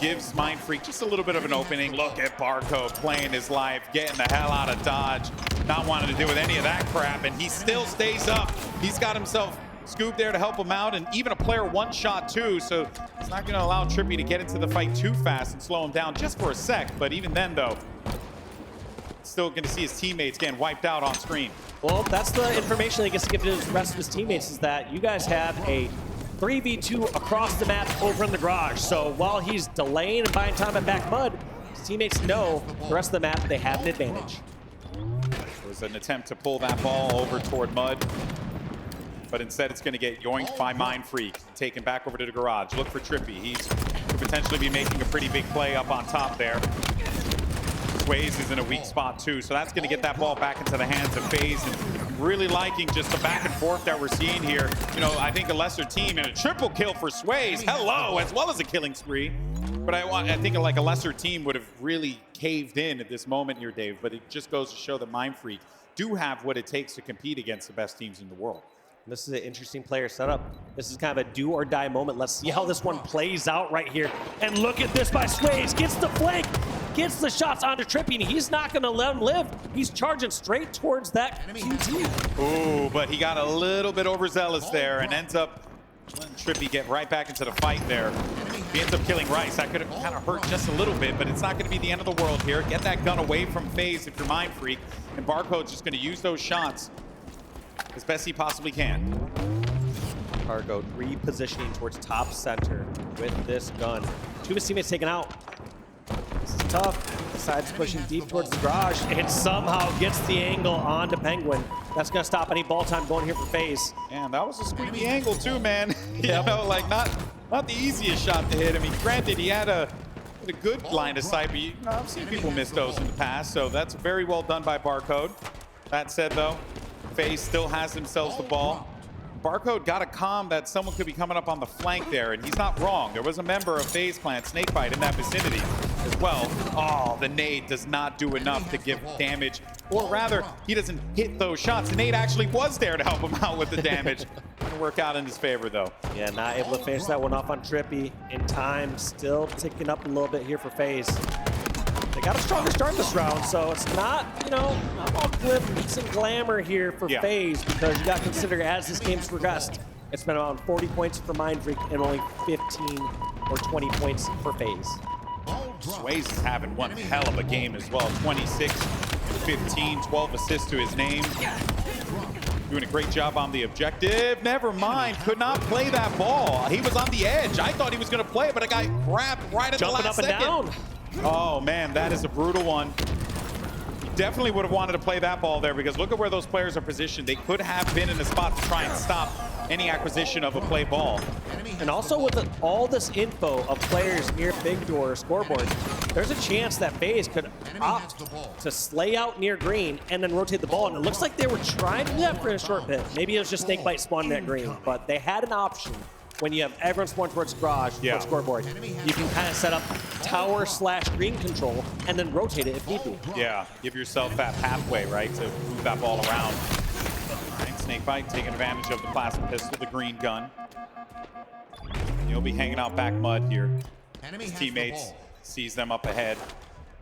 gives Mindfreak just a little bit of an opening. Look at Barcode playing his life, getting the hell out of Dodge, not wanting to deal with any of that crap, and he still stays up. He's got himself Scoob there to help him out, and even a player one-shot too, so it's not going to allow TriPPPeY to get into the fight too fast and slow him down just for a sec, but even then, though, still going to see his teammates getting wiped out on screen. Well, that's the information he gets to give to the rest of his teammates, is that you guys have a 3v2 across the map over in the garage. So while he's delaying and buying time at back mud, his teammates know the rest of the map, they have an advantage. It was an attempt to pull that ball over toward mud, but instead it's going to get yoinked by Mindfreak, taken back over to the garage. Look for TriPPPeY. He's could potentially be making a pretty big play up on top there. Swayz is in a weak spot too, so that's going to get that ball back into the hands of FaZe. And I'm really liking just the back and forth that we're seeing here. You know, I think a lesser team and a triple kill for Swayz, hello, as well as a killing spree. But I think like a lesser team would have really caved in at this moment here, Dave. But it just goes to show that Mindfreak do have what it takes to compete against the best teams in the world. This is an interesting player setup. This is kind of a do or die moment. Let's see how this one plays out right here. And look at this by Swayz. Gets the flank, gets the shots onto TriPPPeY, and he's not going to let him live. He's charging straight towards that QT. Ooh, but he got a little bit overzealous there and ends up letting TriPPPeY get right back into the fight there. He ends up killing wryce. That could have kind of hurt just a little bit, but it's not going to be the end of the world here. Get that gun away from FaZe if you're Mindfreak, and Barcode's just going to use those shots as best he possibly can. Barcode repositioning towards top center with this gun. Two of his teammates taken out. This is tough. Decides pushing deep towards the garage and somehow gets the angle onto Pznguin. That's gonna stop any ball time going here for FaZe. And that was a squeaky angle too, man. You know, like not the easiest shot to hit. I mean, granted, he had a good line of sight, but I've seen people miss those in the past, so that's very well done by Barcode. That said, though, FaZe still has themselves the ball. Barcode got a comm that someone could be coming up on the flank there, and he's not wrong. There was a member of FaZe clan, SnakeBite, in that vicinity as well. Oh, the nade does not do enough to give damage, or rather, he doesn't hit those shots. The nade actually was there to help him out with the damage. Gonna work out in his favor, though. Yeah, not able to finish that one off on TriPPPeY. In time, still ticking up a little bit here for FaZe. They got a stronger start this round, so it's not, you know, not all glitz and glamour here for FaZe, because you got to consider as this game's progressed, it's been around 40 points for Mindfreak and only 15 or 20 points for FaZe. Swayz is having one hell of a game as well. 26, 15, 12 assists to his name. Doing a great job on the objective. Never mind, could not play that ball. He was on the edge. I thought he was going to play it, but it got grabbed right at the last second. Jumping up and down. Oh, man, that is a brutal one. He definitely would have wanted to play that ball there, because look at where those players are positioned. They could have been in a spot to try and stop any acquisition of a play ball. And also with all this info of players near big door scoreboard, there's a chance that FaZe could opt to slay out near green and then rotate the ball. And it looks like they were trying to do that for a short bit. Maybe it was just SnakeBite spawning at green, but they had an option. When you have everyone spawn towards garage, towards scoreboard, you can kind of set up tower/green control and then rotate it if need be. Yeah, give yourself that pathway, right, to move that ball around. All right, SnakeBite taking advantage of the plasma pistol, the green gun. He'll be hanging out back mud here. His teammates sees them up ahead.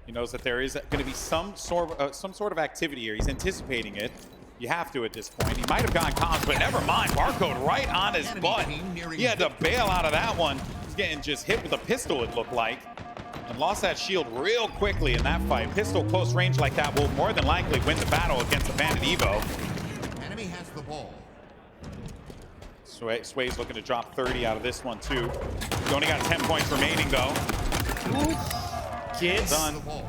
He knows that there is going to be some sort of activity here. He's anticipating it. You have to at this point. He might have gotten comms, but never mind. Barcode right on his butt. He had to bail out of that one. He's getting just hit with a pistol, it looked like, and lost that shield real quickly in that fight. Pistol close range like that will more than likely win the battle against the Bandit Evo. Enemy has the ball. Swayz looking to drop 30 out of this one, too. He's only got 10 points remaining, though. Gets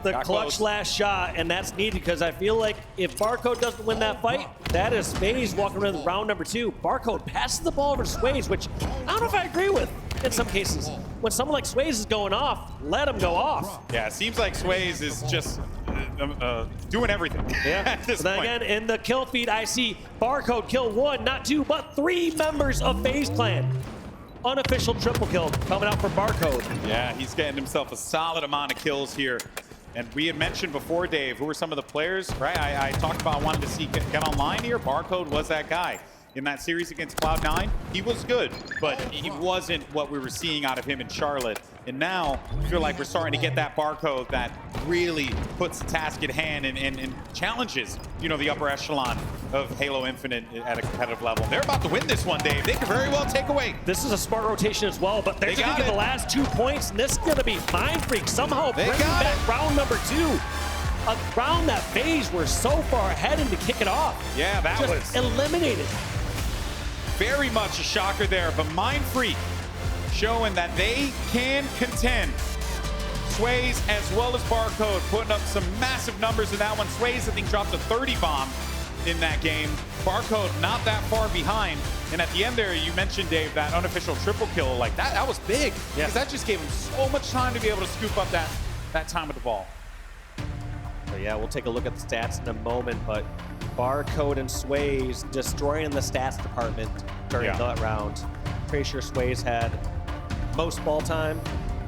the Got clutch close. last shot, and that's needed because I feel like if Barcode doesn't win that fight, that is FaZe walking into round number 2. Barcode passes the ball over to Swayz, which I don't know if I agree with in some cases. When someone like Swayz is going off, let him go off. Yeah, it seems like Swayz is just doing everything. Yeah. At this Then point. again, in the kill feed, I see Barcode kill 1, not 2, but 3 members of FaZe clan. Unofficial triple kill coming out for Barcode. Yeah, he's getting himself a solid amount of kills here. And we had mentioned before, Dave, who were some of the players, right? I talked about wanting to see get online here. Barcode was that guy. In that series against Cloud9, he was good, but he wasn't what we were seeing out of him in Charlotte. And now, I feel like we're starting to get that Barcode that really puts the task at hand and challenges, you know, the upper echelon of Halo Infinite at a competitive level. They're about to win this one, Dave. They could very well take away. This is a smart rotation as well, but they're going to get the last 2 points, and this is going to be Mindfreak somehow bringing back round number 2. A round that FaZe were so far ahead and to kick it off. Yeah, that was eliminated. very much a shocker there, but Mindfreak showing that they can contend. Swayz as well as Barcode putting up some massive numbers in that one. Swayz, I think, dropped a 30 bomb in that game. Barcode not that far behind. And at the end there, you mentioned, Dave, that unofficial triple kill. Like, that was big. Because that just gave him so much time to be able to scoop up that time with the ball. So yeah, we'll take a look at the stats in a moment, but Barcode and Swayz destroying the stats department during that round. Pretty sure Swayz had most ball time,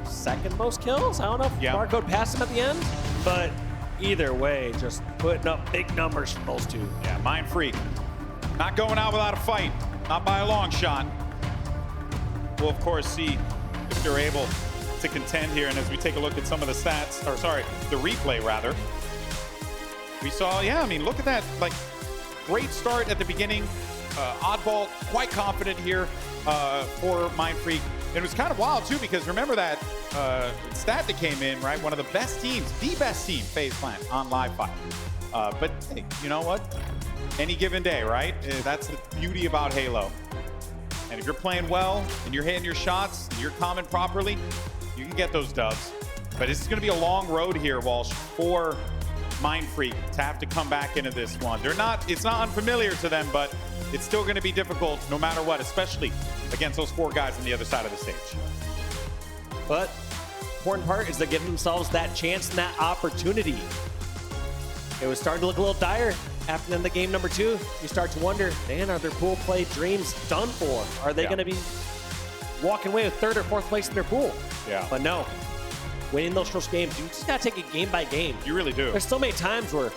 second most kills. I don't know if Barcode passed him at the end, but either way, just putting up big numbers from those two. Yeah, Mindfreak not going out without a fight, not by a long shot. We'll of course see if they're able to contend here. And as we take a look at some of the stats, or sorry, the replay rather, we saw, I mean, look at that, like, great start at the beginning. Oddball, quite confident here for Mindfreak. It was kind of wild too, because remember that stat that came in, right? One of the best teams, the best team, FaZe Clan on live fight. But hey, you know what? Any given day, right? That's the beauty about Halo. And if you're playing well and you're hitting your shots and you're coming properly, you can get those dubs. But it's going to be a long road here, Walsh, for Mindfreak to have to come back into this one. It's not unfamiliar to them, but it's still going to be difficult no matter what, especially against those 4 guys on the other side of the stage. But important part is they're giving themselves that chance and that opportunity. It was starting to look a little dire after the game number 2. You start to wonder, man, are their pool play dreams done for? Are they going to be walking away with 3rd or 4th place in their pool? Yeah. But no, winning those first games, you just got to take it game by game. You really do. There's so many times where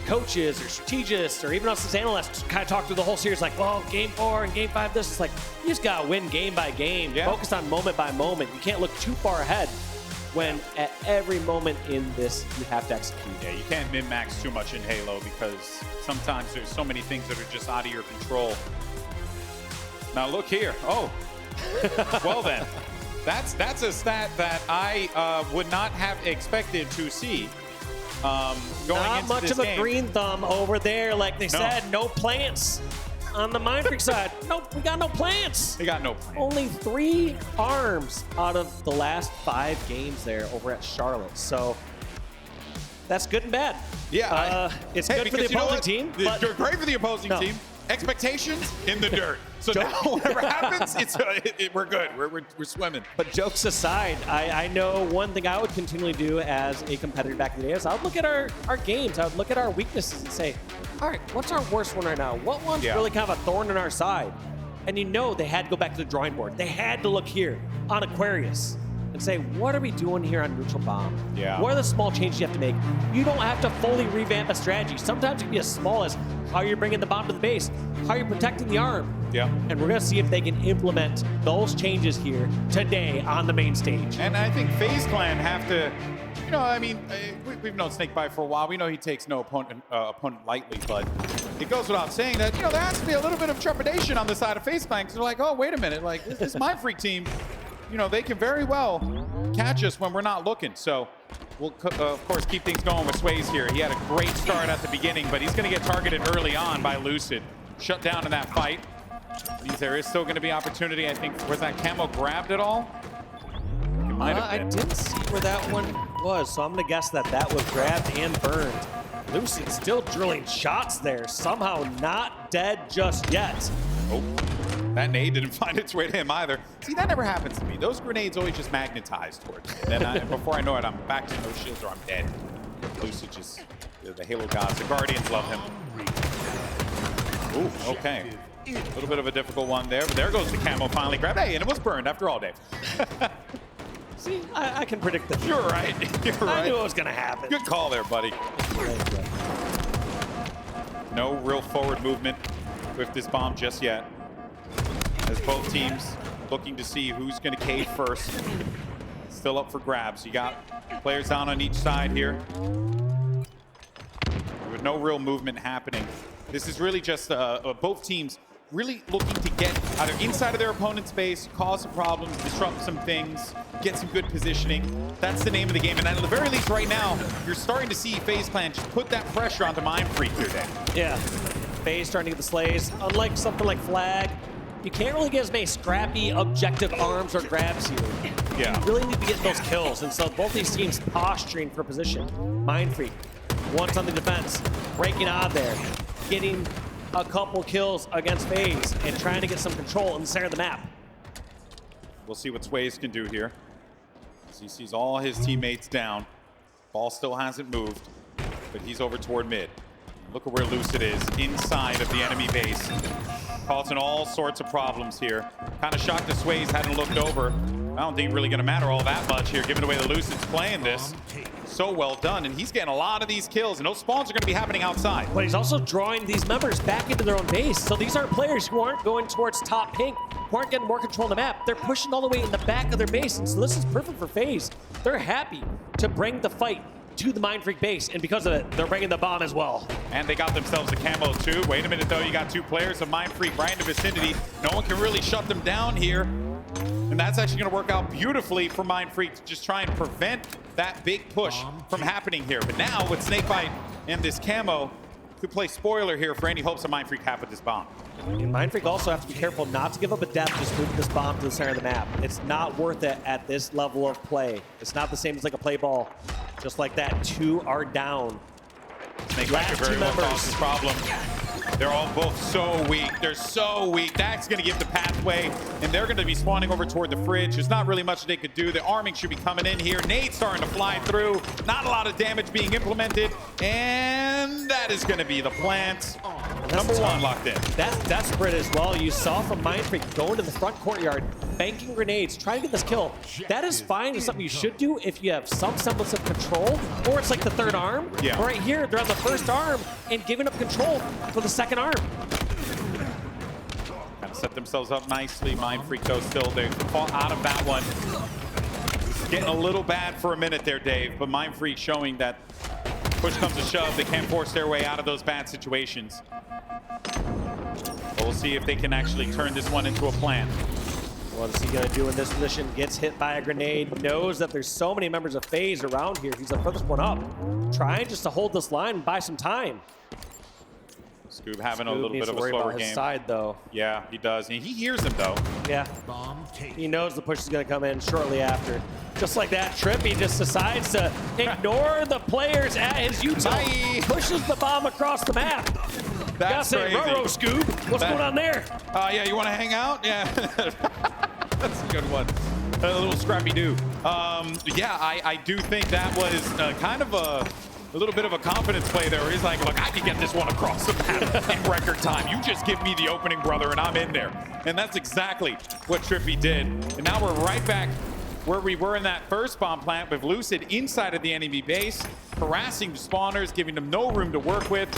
coaches or strategists or even us as analysts kind of talk through the whole series like, well, game 4 and game 5, this is like, you just got to win game by game. Focus on moment by moment. You can't look too far ahead when at every moment in this, you have to execute. Yeah, you can't min-max too much in Halo because sometimes there's so many things that are just out of your control. Now look here. Oh, well then. That's a stat that I would not have expected to see. Going Not into much this of a game. green thumb over there. Like they said, no plants on the Mindfreak side. Nope, we got no plants. They got no plan. Only 3 arms out of the last 5 games there over at Charlotte. So that's good and bad. Yeah, it's good for the opposing team. But It's great for the opposing team. Expectations in the dirt. So now whatever happens, we're good. We're swimming. But jokes aside, I know one thing I would continually do as a competitor back in the day is I would look at our games. I would look at our weaknesses and say, all right, what's our worst one right now? What one's really kind of a thorn in our side? And you know they had to go back to the drawing board. They had to look here on Aquarius and say, what are we doing here on neutral bomb? Yeah. What are the small changes you have to make? You don't have to fully revamp a strategy. Sometimes it can be as small as how you're bringing the bomb to the base, how you're protecting the arm. Yeah. And we're going to see if they can implement those changes here today on the main stage. And I think FaZe Clan have to, you know, I mean, we've known SnakeBite for a while. We know he takes no opponent lightly, but it goes without saying that, you know, there has to be a little bit of trepidation on the side of FaZe Clan because they're like, oh, wait a minute, like this Mindfreak team, you know, they can very well catch us when we're not looking. So we'll, of course, keep things going with Swayz here. He had a great start at the beginning, but he's going to get targeted early on by Lucid. Shut down in that fight. Means there is still going to be opportunity. I think, was that camo grabbed at all? It might have been. I didn't see where that one was, so I'm going to guess that that was grabbed and burned. Lucid still drilling shots there, somehow not dead just yet. Oh, that nade didn't find its way to him either. See, that never happens to me. Those grenades always just magnetize towards me. And before I know it, I'm back to no shields or I'm dead. Lucid just, the Halo gods, the Guardians love him. Ooh, okay. A little bit of a difficult one there, but there goes the camo finally grabbed. Hey, and it was burned after all, Dave. See, I can predict the future. You're right. You're right. I knew it was going to happen. Good call there, buddy. No real forward movement with this bomb just yet. As both teams looking to see who's going to cave first. Still up for grabs. You got players down on each side here. With no real movement happening. This is really just both teams really looking to get either inside of their opponent's base, cause some problems, disrupt some things, get some good positioning. That's the name of the game. And at the very least right now, you're starting to see FaZe Clan just put that pressure onto Mindfreak here, Dan. Yeah. FaZe starting to get the slays. Unlike something like Flag, you can't really get as many scrappy, objective arms or grabs here. Yeah. You really need to get those kills, and so both these teams posturing for position. Mindfreak, once on the defense, breaking out of there, getting a couple kills against FaZe, and trying to get some control in the center of the map. We'll see what Swayz can do here. As he sees all his teammates down. Ball still hasn't moved, but he's over toward mid. Look at where Lucid is, inside of the enemy base. Causing all sorts of problems here. Kind of shocked that Swayz hadn't looked over. I don't think really going to matter all that much here, given the way the Lucid's playing this. So well done, and he's getting a lot of these kills, and those spawns are going to be happening outside. But he's also drawing these members back into their own base. So these aren't players who aren't going towards top pink, who aren't getting more control of the map. They're pushing all the way in the back of their base, and so this is perfect for FaZe. They're happy to bring the fight to the Mindfreak base, and because of it, they're bringing the bomb as well. And they got themselves a camo too. Wait a minute though, you got two players of Mindfreak right in the vicinity. No one can really shut them down here. And that's actually going to work out beautifully for Mindfreak to just try and prevent that big push from happening here. But now with SnakeBite and this camo, could play spoiler here for any hopes of Mindfreak have with this bomb. And Mindfreak also have to be careful not to give up a death just moving this bomb to the center of the map. It's not worth it at this level of play. It's not the same as like a play ball. Just like that, two are down. SnakeBite could very well cause this problem. They're all both so weak. They're so weak. That's going to give the pathway, and they're going to be spawning over toward the fridge. There's not really much they could do. The arming should be coming in here. Nades starting to fly through. Not a lot of damage being implemented, and that is going to be the plant. Number one locked in. That's desperate as well. You saw from Mindfreak going to the front courtyard, banking grenades, trying to get this kill. That is fine. It's something you should do if you have some semblance of control, or it's like the third arm. Yeah. But right here, they're on the first arm and giving up control for the second arm. Kind of set themselves up nicely. Mindfreak, though, still they fall out of that one. Getting a little bad for a minute there, Dave, but Mindfreak showing that push comes to shove, they can't force their way out of those bad situations. We'll see if they can actually turn this one into a plan. What is he going to do in this position? Gets hit by a grenade, knows that there's so many members of FaZe around here. He's the furthest one up, trying just to hold this line and buy some time. Scoob having a little bit of a slower game. His side, though. Yeah, he does. And he hears him, though. Yeah. He knows the push is going to come in shortly after. Just like that, TriPPPeY just decides to ignore the players at his util. Pushes the bomb across the map. That's crazy. Ruh-roh, Scoob. What's going on there? Yeah, you want to hang out? Yeah. That's a good one. A little scrappy-doo. Yeah, I do think that was kind of a little bit of a confidence play there. He's like, look, I can get this one across the map in record time. You just give me the opening, brother, and I'm in there. And that's exactly what TriPPPeY did. And now we're right back where we were in that first bomb plant with Lucid inside of the enemy base, harassing the spawners, giving them no room to work with.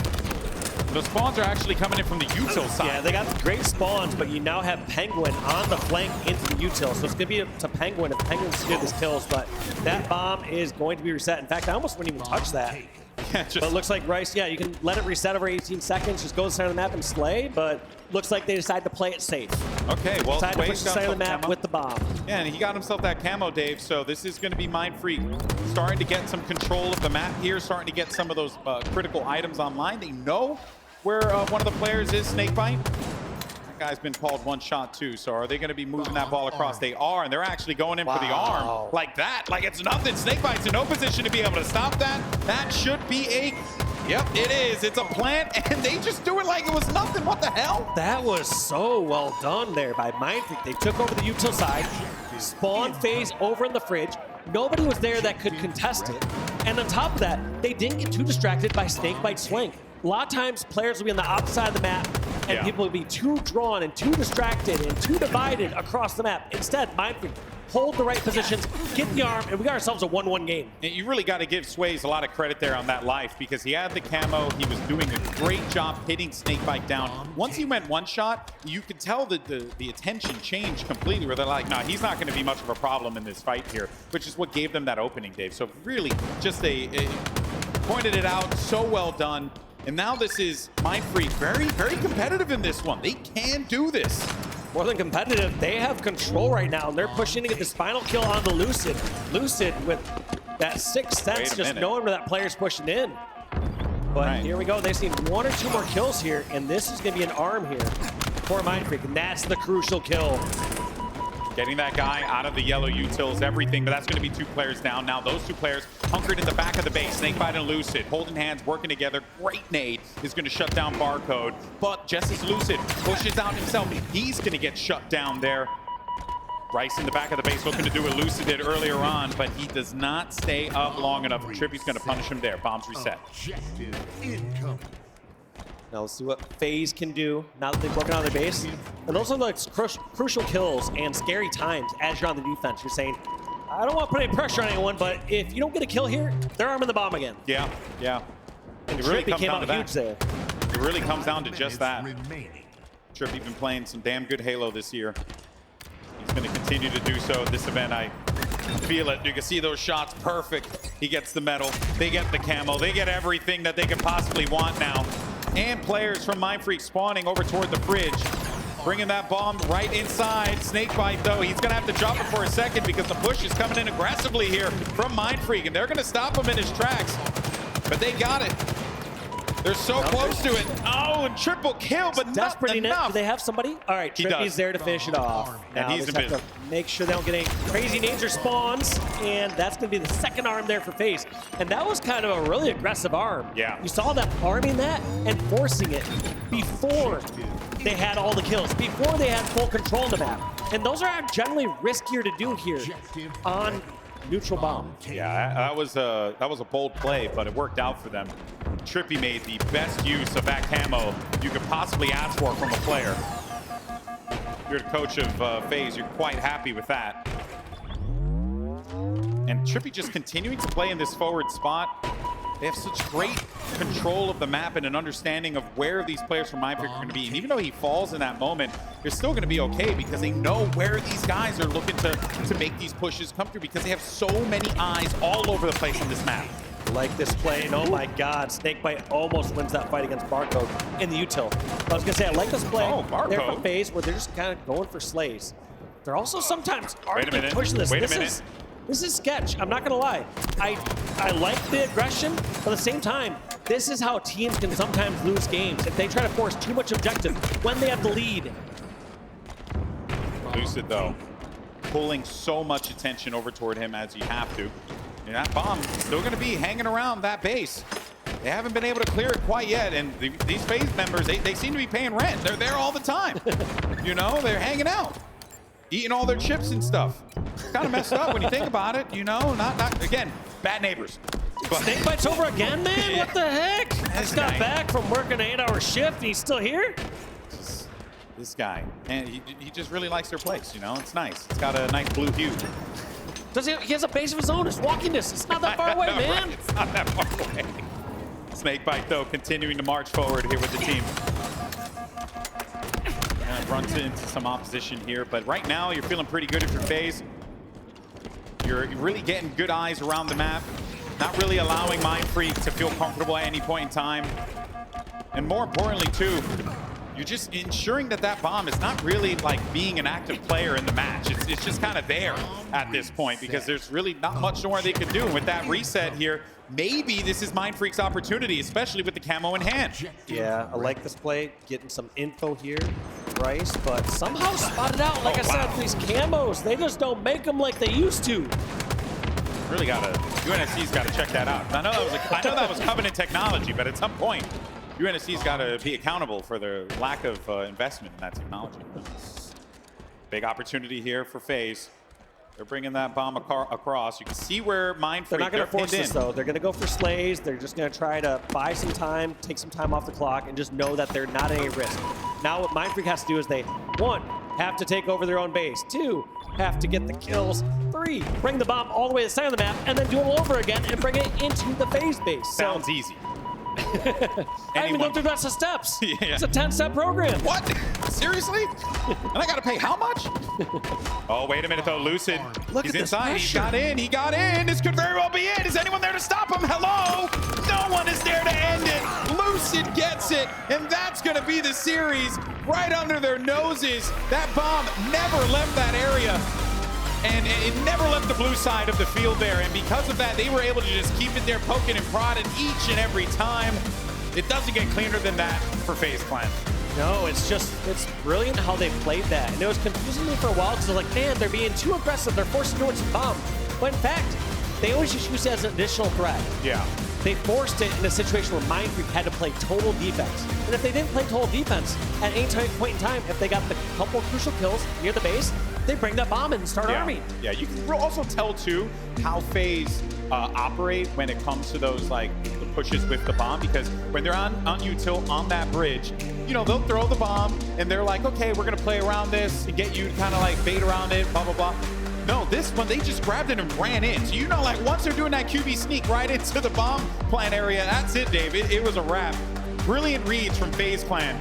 The spawns are actually coming in from the util side. Yeah, they got great spawns, but you now have Pznguin on the flank into the util. So it's going to be up to Pznguin if Penguin's good his kills, but that bomb is going to be reset. In fact, I almost wouldn't even touch that. Yeah, but it looks like wryce, yeah, you can let it reset over 18 seconds, just go to the center of the map and slay, but looks like they decided to play it safe. Okay, well, decided to push the center of the map with the bomb. Yeah, and he got himself that camo, Dave, so this is going to be Mindfreak starting to get some control of the map here, starting to get some of those critical items online. They know where one of the players is, SnakeBite. That guy's been called one shot too, so are they going to be moving that ball across? They are, and they're actually going in for the arm like that. Like it's nothing. SnakeBite's in no position to be able to stop that. That should be a... Yep, it is. It's a plant, and they just do it like it was nothing. What the hell? That was so well done there by Mindfreak. They took over the util side, spawned FaZe over in the fridge. Nobody was there that could contest it. And on top of that, they didn't get too distracted by SnakeBite's flank. A lot of times, players will be on the opposite side of the map, and people will be too drawn and too distracted and too divided across the map. Instead, Mindfreak hold the right positions, get the arm, and we got ourselves a 1-1 game. And you really got to give Swayz a lot of credit there on that life because he had the camo. He was doing a great job hitting SnakeBite down. Once he went one shot, you could tell that the attention changed completely where they're like, nah, he's not going to be much of a problem in this fight here, which is what gave them that opening, Dave. So really just pointed it out, so well done. And now this is Mindfreak very, very competitive in this one. They can do this. More than competitive, they have control right now, and they're pushing to get this final kill on the Lucid. Lucid with that sixth sense, just knowing where that player's pushing in. But here we go. They've seen 1 or 2 more kills here, and this is going to be an arm here for Mindfreak, and that's the crucial kill. Getting that guy out of the yellow util is everything, but that's going to be 2 players down. Now those 2 players hunkered in the back of the base. SnakeBite and Lucid holding hands, working together. Great nade is going to shut down Barcode, but just as Lucid pushes out himself, he's going to get shut down there. Wryce in the back of the base looking to do what Lucid did earlier on, but he does not stay up long enough. TriPPPeY's going to punish him there. Bombs reset. Objective incoming. Now let's see what FaZe can do now that they've broken out of their base. And those are like crucial kills and scary times as you're on the defense. You're saying, I don't want to put any pressure on anyone, but if you don't get a kill here, they're arming the bomb again. Yeah, yeah. And It really TriPPPeY comes came down out to huge that. there. It really comes down to just that. Remaining. TriPPPeY been playing some damn good Halo this year. He's going to continue to do so this event. I feel it. You can see those shots perfect. He gets the medal. They get the camo. They get everything that they could possibly want now. And players from Mindfreak spawning over toward the bridge. Bringing that bomb right inside. SnakeBite, though, he's going to have to drop it for a second because the push is coming in aggressively here from Mindfreak, and they're going to stop him in his tracks. But they got it. They're so close to it. Oh, and triple kill, but That's not pretty enough. Do they have somebody? All right, He TriPPPeY's does. there to finish it off. And Now he's they just have invisible. to make sure they don't get any crazy nades or spawns, and that's going to be the second arm there for FaZe. And that was kind of a really aggressive arm. Yeah. You saw that arming that and forcing it before they had all the kills, before they had full control of the map. And those are generally riskier to do here on neutral bomb. Yeah, that was a bold play, but it worked out for them. TriPPPeY made the best use of that camo you could possibly ask for from a player. You're the coach of FaZe, you're quite happy with that. And TriPPPeY just continuing to play in this forward spot. They have such great control of the map and an understanding of where these players from Mindfreak are going to be. And even though he falls in that moment, they're still going to be okay because they know where these guys are looking to make these pushes come through because they have so many eyes all over the place on this map. Like this play, and oh my God, SnakeBite almost wins that fight against Barcode in the util. I was gonna say, I like this play. Oh, Barcode. They're for FaZe where they're just kind of going for slays. They're also sometimes Wait a minute. pushing this. Wait a minute. This is sketch. I'm not gonna lie. I like the aggression, but at the same time, this is how teams can sometimes lose games if they try to force too much objective when they have the lead. Lucid, though, pulling so much attention over toward him as you have to. And that bomb is still going to be hanging around that base. They haven't been able to clear it quite yet, and these FaZe members, they seem to be paying rent. They're there all the time. You know, they're hanging out, eating all their chips and stuff. Kind of messed up when you think about it, you know? Not again, bad neighbors. But SnakeBite's over again, man? Yeah. What the heck? Just got guy. back from working an 8-hour shift, and he's still here? this guy, and he just really likes their place, you know? It's nice. It's got a nice blue hue. He has a base of his own. It's walking distance. It's not that far away, man. Right, it's not that far away. SnakeBite, though, continuing to march forward here with the team. Runs into some opposition here, but right now you're feeling pretty good if you're FaZe. You're really getting good eyes around the map, not really allowing Mindfreak to feel comfortable at any point in time. And more importantly, too, you're just ensuring that that bomb is not really like being an active player in the match. It's just kind of there at this point because there's really not much more they can do. And with that reset here, maybe this is Mindfreak's opportunity, especially with the camo in hand. Yeah, I like this play. Getting some info here, Bryce, but somehow spotted out. Like I said, these camos, they just don't make them like they used to. Really UNSC's got to check that out. I know that was Covenant technology, but at some point, UNSC's got to be accountable for their lack of investment in that technology. Big opportunity here for FaZe. They're bringing that bomb across. You can see where Mindfreak, They're not going to force this, though. They're going to go for slays. They're just going to try to buy some time, take some time off the clock, and just know that they're not at any risk. Now what Mindfreak has to do is they, 1, have to take over their own base. 2, have to get the kills. 3, bring the bomb all the way to the center of the map, and then do it all over again and bring it into the FaZe base. Sounds easy. I even go through the rest of steps. Yeah. It's a 10-step program. What? Seriously? And I got to pay how much? Oh, wait a minute, though. Lucid, Look he's at this inside. He pressure. got in. He got in. This could very well be it. Is anyone there to stop him? Hello? No one is there to end it. Lucid gets it, and that's going to be the series right under their noses. That bomb never left that area. And it never left the blue side of the field there. And because of that, they were able to just keep it there, poking and prodding each and every time. It doesn't get cleaner than that for FaZe Clan. No, it's brilliant how they played that. And it was confusing me for a while because I was like, man, they're being too aggressive. They're forcing Norwich to bomb. But in fact, they always just use it as an additional threat. Yeah. They forced it in a situation where Mindfreak had to play total defense. And if they didn't play total defense, at any point in time, if they got the couple crucial kills near the base, they bring that bomb in and start arming. Yeah, you can also tell too how FaZe operate when it comes to those like the pushes with the bomb, because when they're on util on that bridge, you know, they'll throw the bomb and they're like, okay, we're gonna play around this and get you to kind of like bait around it, blah blah blah. No, this one they just grabbed it and ran in. So you know, like once they're doing that QB sneak right into the bomb plant area, that's it, Dave. It was a wrap. Brilliant reads from FaZe Clan.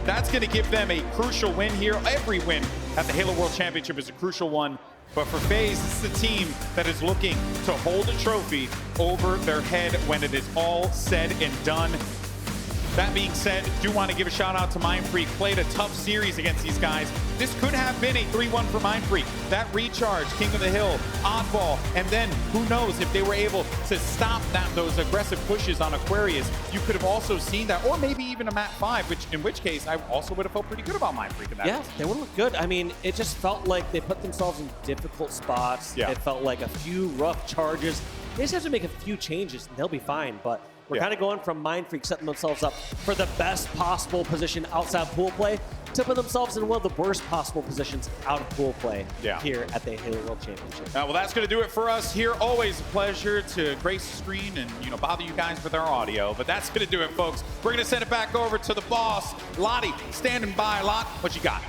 That's going to give them a crucial win here. Every win at the Halo World Championship is a crucial one. But for FaZe, this is a team that is looking to hold a trophy over their head when it is all said and done. That being said, do want to give a shout out to Mindfreak. Played a tough series against these guys. This could have been a 3-1 for Mindfreak. That recharge, King of the Hill, oddball, and then who knows if they were able to stop those aggressive pushes on Aquarius, you could have also seen that, or maybe even a Mat 5, in which case I also would have felt pretty good about Mindfreak in that. Yeah, they would look good. I mean, it just felt like they put themselves in difficult spots. Yeah. It felt like a few rough charges. They just have to make a few changes and they'll be fine. But we're kind of going from Mindfreak setting themselves up for the best possible position outside pool play to put themselves in one of the worst possible positions out of pool play here at the Halo World Championship. Well, that's going to do it for us here. Always a pleasure to grace the screen and, you know, bother you guys with our audio. But that's going to do it, folks. We're going to send it back over to the boss, Lottie, standing by. Lot, what you got?